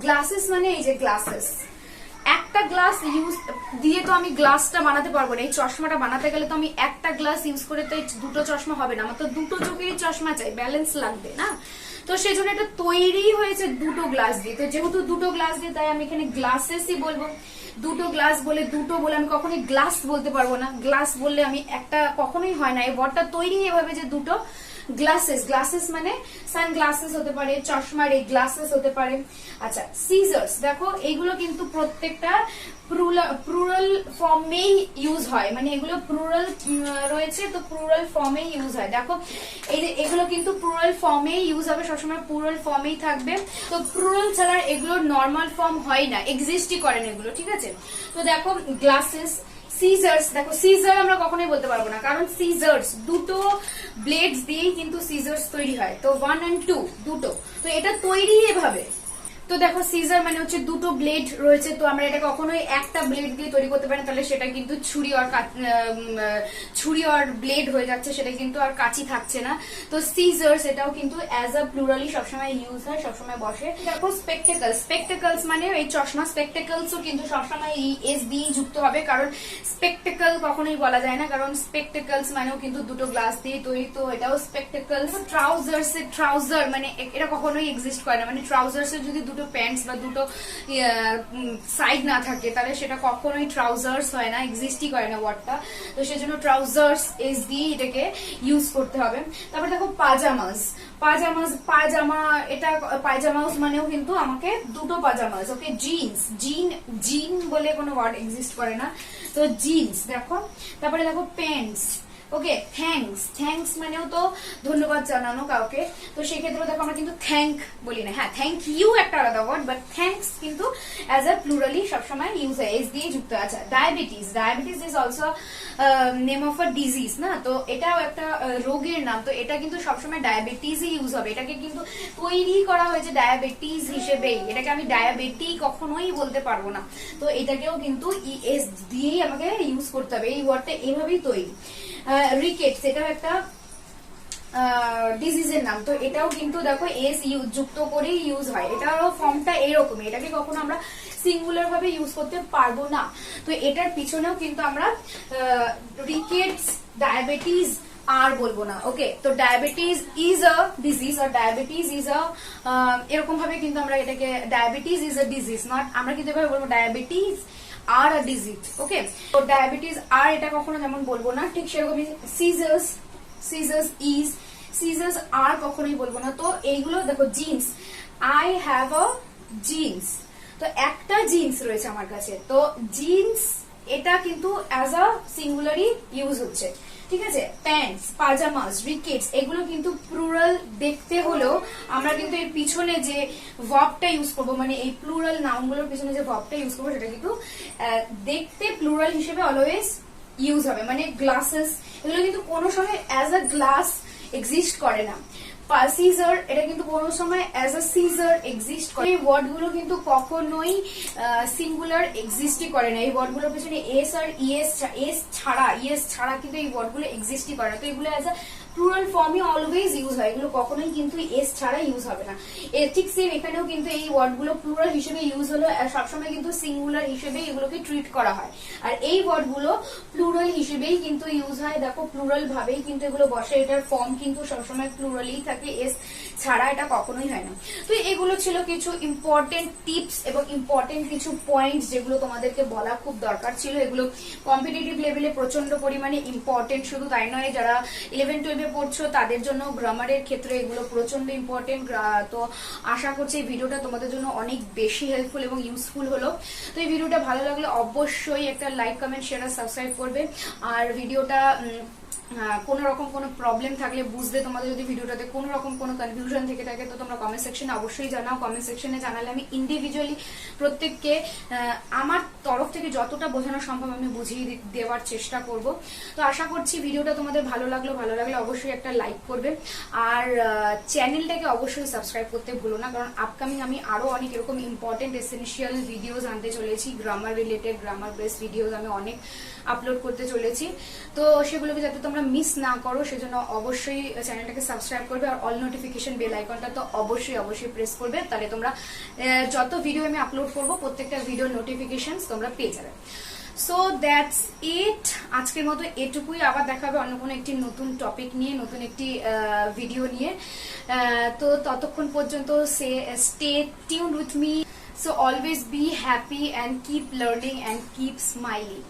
গ্লাসেস মানে এই যে গ্লাসেস, একটা গ্লাস ইউজ দিয়ে তো আমি গ্লাসটা বানাতে পারবো না। এই চশমাটা বানাতে গেলে তো আমি একটা গ্লাস ইউজ করে তো দুটো চশমা হবে না, আমার তো দুটো চোখেরই চশমা চাই, ব্যালেন্স লাগবে না। তো সেই জন্য এটা তৈরি হয়েছে দুটো গ্লাস দিয়ে। তো যেহেতু দুটো গ্লাস দিয়ে, তাই আমি এখানে গ্লাসেসই বলবো। দুটো গ্লাস বলে, দুটো বলে আমি কখনোই গ্লাস বলতে পারবো না। গ্লাস বললে আমি একটা কখনোই হয় না। এই ওয়ার্ডটা তৈরি এভাবে যে দুটো গ্লাসেস, গ্লাসেস মানে সানগ্লাসেস হতে পারে, চশমার এই গ্লাসেস হতে পারে। আচ্ছা, সিজার্স, দেখো এইগুলো কিন্তু প্রত্যেকটা প্লুরাল ফর্মেই ইউজ হয়, মানে এগুলো প্লুরাল রয়েছে তো প্লুরাল ফর্মেই ইউজ হয়। দেখো এই যে এগুলো কিন্তু প্লুরাল ফর্মেই ইউজ হবে, সবসময় প্লুরাল ফর্মেই থাকবে। তো প্লুরাল ছাড়া এগুলো নর্মাল ফর্ম হয় না, এক্সিস্টই করে না এগুলো, ঠিক আছে। তো দেখো গ্লাসেস, সিজার্স, দেখো সিজার আমরা কখনোই বলতে পারবো না, কারণ সিজার্স দুটো ব্লেডস দিয়েই কিন্তু সিজার্স তৈরি হয়। তো 1 and 2 দুটো, তো এটা তৈরি এভাবে। তো দেখো সিজার মানে হচ্ছে দুটো ব্লেড রয়েছে, তো আমরা এটা কখনোই একটা ব্লেড দিয়ে তৈরি করতে পারি না, তাহলে সেটা কিন্তু ছুরি আর ব্লেড হয়ে যাচ্ছে, সেটা কিন্তু আর কাঁচি থাকছে না। তো সিজার্স এটাও কিন্তু অ্যাজ আ প্লুরালি সবসময় ইউজ হয়, সবসময় বসে। দেখো স্পেকটেকলস, স্পেকটেকলস মানে এই চশমা, স্পেকটেকলসও কিন্তু সবসময় এই এস দিয়ে যুক্ত হবে, কারণ স্পেকটেকল কখনোই বলা যায় না, কারণ স্পেকটেকলস মানেও কিন্তু দুটো গ্লাস দিয়ে তৈরি, তো এটাও স্পেকটেকলস। ট্রাউজার্স, ট্রাউজার মানে এটা কখনোই এক্সিস্ট করে না, মানে ট্রাউজার্স যদি দুটো প্যান্টস বা দুটো সাইড না থাকে তাহলে সেটা কখনোই ট্রাউজার্স হয় না, এক্সিস্টই করে না ওয়ার্ডটা। তো সেজন্য ট্রাউজার্স এস দিয়ে এটাকে ইউজ করতে হবে। তারপর দেখো পাজামাস, পাজামাস, পায়জামা, এটা পায়জামাস মানেও কিন্তু আমাকে দুটো পাজামাস। ওকে, জিন্স, জিন বলে কোনো ওয়ার্ড এক্সিস্ট করে না, তো জিন্স দেখো। তারপরে দেখো প্যান্টস। ওকে, থ্যাঙ্কস, থ্যাঙ্কস মানেও তো ধন্যবাদ জানানো কাউকে, তো সেক্ষেত্রে দেখো আমরা কিন্তু থ্যাঙ্ক বলি না। হ্যাঁ, থ্যাঙ্ক ইউ একটা আলাদা ওয়ার্ড, বাট থ্যাঙ্কস কিন্তু অ্যাজ আ প্লুরালি সবসময় ইউজ হয়, এস দিয়ে যুক্ত আছে। Diabetes, diabetes is also name of a disease না, তো এটাও একটা রোগের নাম, তো এটা কিন্তু সবসময় ডায়াবেটিসই ইউজ হবে। এটাকে কিন্তু তৈরি করা হয়েছে ডায়াবেটিস হিসেবেই, এটাকে আমি ডায়াবেটি কখনোই বলতে পারবো না, তো এটাকেও কিন্তু এস দিয়েই আমাকে ইউজ করতে হবে। এই ওয়ার্ডটা এভাবেই তৈরি। রিকেটস, এটাও একটা ডিজিজের নাম, তো এটাও কিন্তু দেখো এস যুক্ত করেই ইউজ হয়। এটারও ফর্মটা এরকমই, এটাকে কখনো আমরা সিঙ্গুলার ভাবে ইউজ করতে পারবো না। তো এটার পিছনেও কিন্তু আমরা রিকেটস, ডায়াবেটিস আর বলবো না। ওকে, তো ডায়াবেটিস ইজ আ ডিজিজ, আর ডায়াবেটিস ইজ আ এরকম ভাবে কিন্তু আমরা এটাকে, diabetes is a disease, not আমরা কিন্তু এভাবে বলবো ডায়াবেটিস আর আ ডিজিজ। ওকে, তো ডায়াবেটিস আর এটা কখনো যেমন বলবো না, ঠিক সেরকমই সিজার্স, সিজার্স ইজ, সিজার্স আর কখনোই বলবো না। তো এইগুলো দেখো, jeans, I have a jeans, তো একটা জিন্স রয়েছে আমার কাছে, তো জিন্স এটা কিন্তু অ্যাজ আ সিঙ্গুলারই ইউজ হচ্ছে, ঠিক আছে। প্যান্টস, পাজামাস, রিকেটস এগুলো কিন্তু প্লুরাল দেখতে হলেও আমরা কিন্তু এর পিছনে যে ভার্বটা ইউজ করবো, মানে এই প্লুরাল নাউনগুলোর পিছনে যে ভার্বটা ইউজ করবো সেটা কিন্তু দেখতে প্লুরাল হিসেবে অলওয়েজ ইউজ হবে। মানে গ্লাসেস এগুলো কিন্তু কোনো সময় অ্যাজ আ গ্লাস এক্সিস্ট করে না। সিজার এটা কিন্তু কোনো সময় অ্যাজ আ সিজার এক্সিস্ট করে। এই ওয়ার্ড গুলো কিন্তু কখনোই সিঙ্গুলার এক্সিস্টই করে না। এই ওয়ার্ড গুলোর পেছনে এস আর ইএস ছাড়া কিন্তু এই ওয়ার্ড গুলো এক্সিস্টই করে না। তো এগুলো অ্যাজ আ প্লুরাল ফর্মই অলওয়েজ ইউজ হয়, এগুলো কখনোই কিন্তু এস ছাড়া ইউজ হবে না। ঠিক সেম এখানেও কিন্তু এই ওয়ার্ডগুলো প্লুরাল হিসেবে ইউজ হলো, সবসময় কিন্তু সিঙ্গুলার হিসেবে এগুলোকে ট্রিট করা হয়। আর এই ওয়ার্ডগুলো প্লুরাল হিসেবেই কিন্তু ইউজ হয়, দেখো প্লুরাল ভাবেই কিন্তু এগুলো বসে, এটার ফর্ম কিন্তু সবসময় প্লুরালই থাকে, এস ছাড়া এটা কখনোই হয় না। তো এগুলো ছিল কিছু ইম্পর্টেন্ট টিপস এবং ইম্পর্টেন্ট কিছু পয়েন্টস যেগুলো তোমাদেরকে বলা খুব দরকার ছিল। এগুলো কম্পিটিটিভ লেভেলে প্রচন্ড পরিমাণে ইম্পর্টেন্ট, শুধু তাই নয় যারা 11-12 পড়ছো তাদের জন্য গ্রামারের ক্ষেত্রে এগুলো প্রচন্ড ইম্পর্টেন্ট। তো আশা করছি এই ভিডিওটা তোমাদের জন্য অনেক বেশি হেল্পফুল এবং ইউজফুল হলো। তো এই ভিডিওটা ভালো লাগলে অবশ্যই একটা লাইক, কমেন্ট, শেয়ার আর সাবস্ক্রাইব করবে। আর ভিডিওটা কোন রকম কোনো প্রবলেম থাকলে বুঝতে, তোমাদের যদি ভিডিওটাতে কোন রকম কোনো কনফিউশন থেকে থাকে তো তোমরা কমেন্ট সেকশনে অবশ্যই জানাও। কমেন্ট সেকশনে জানালে আমি ইন্ডিভিজুয়ালি প্রত্যেককে আমার তরফ থেকে যতটা বোঝানো সম্ভব আমি বুঝিয়ে দেওয়ার চেষ্টা করব। তো আশা করছি ভিডিওটা তোমাদের ভালো লাগলে অবশ্যই একটা লাইক করবে, আর চ্যানেলটাকে অবশ্যই সাবস্ক্রাইব করতে ভুলো না, কারণ আপকামিং আমি আরো অনেক এরকম ইম্পর্টেন্ট এসেনশিয়াল ভিডিওস আনতে চলেছি, grammar related, grammar based videos আমি অনেক আপলোড করতে চলেছি। তো সেগুলোকে যাতে তোমরা মিস না করো সেজন্য অবশ্যই চ্যানেলটাকে সাবস্ক্রাইব করবে, আর অল নোটিফিকেশন বেল আইকনটা তো অবশ্যই প্রেস করবে, তাহলে তোমরা যত ভিডিও আমি আপলোড করবো প্রত্যেকটা ভিডিওর নোটিফিকেশন তোমরা পেয়ে যাবে। সো দ্যাটস ইট, আজকের মতো এটুকুই। আবার দেখা হবে অন্য কোনো একটি নতুন টপিক নিয়ে, নতুন একটি ভিডিও নিয়ে। তো ততক্ষণ পর্যন্ত stay tuned with me. So always be happy and keep learning and keep smiling.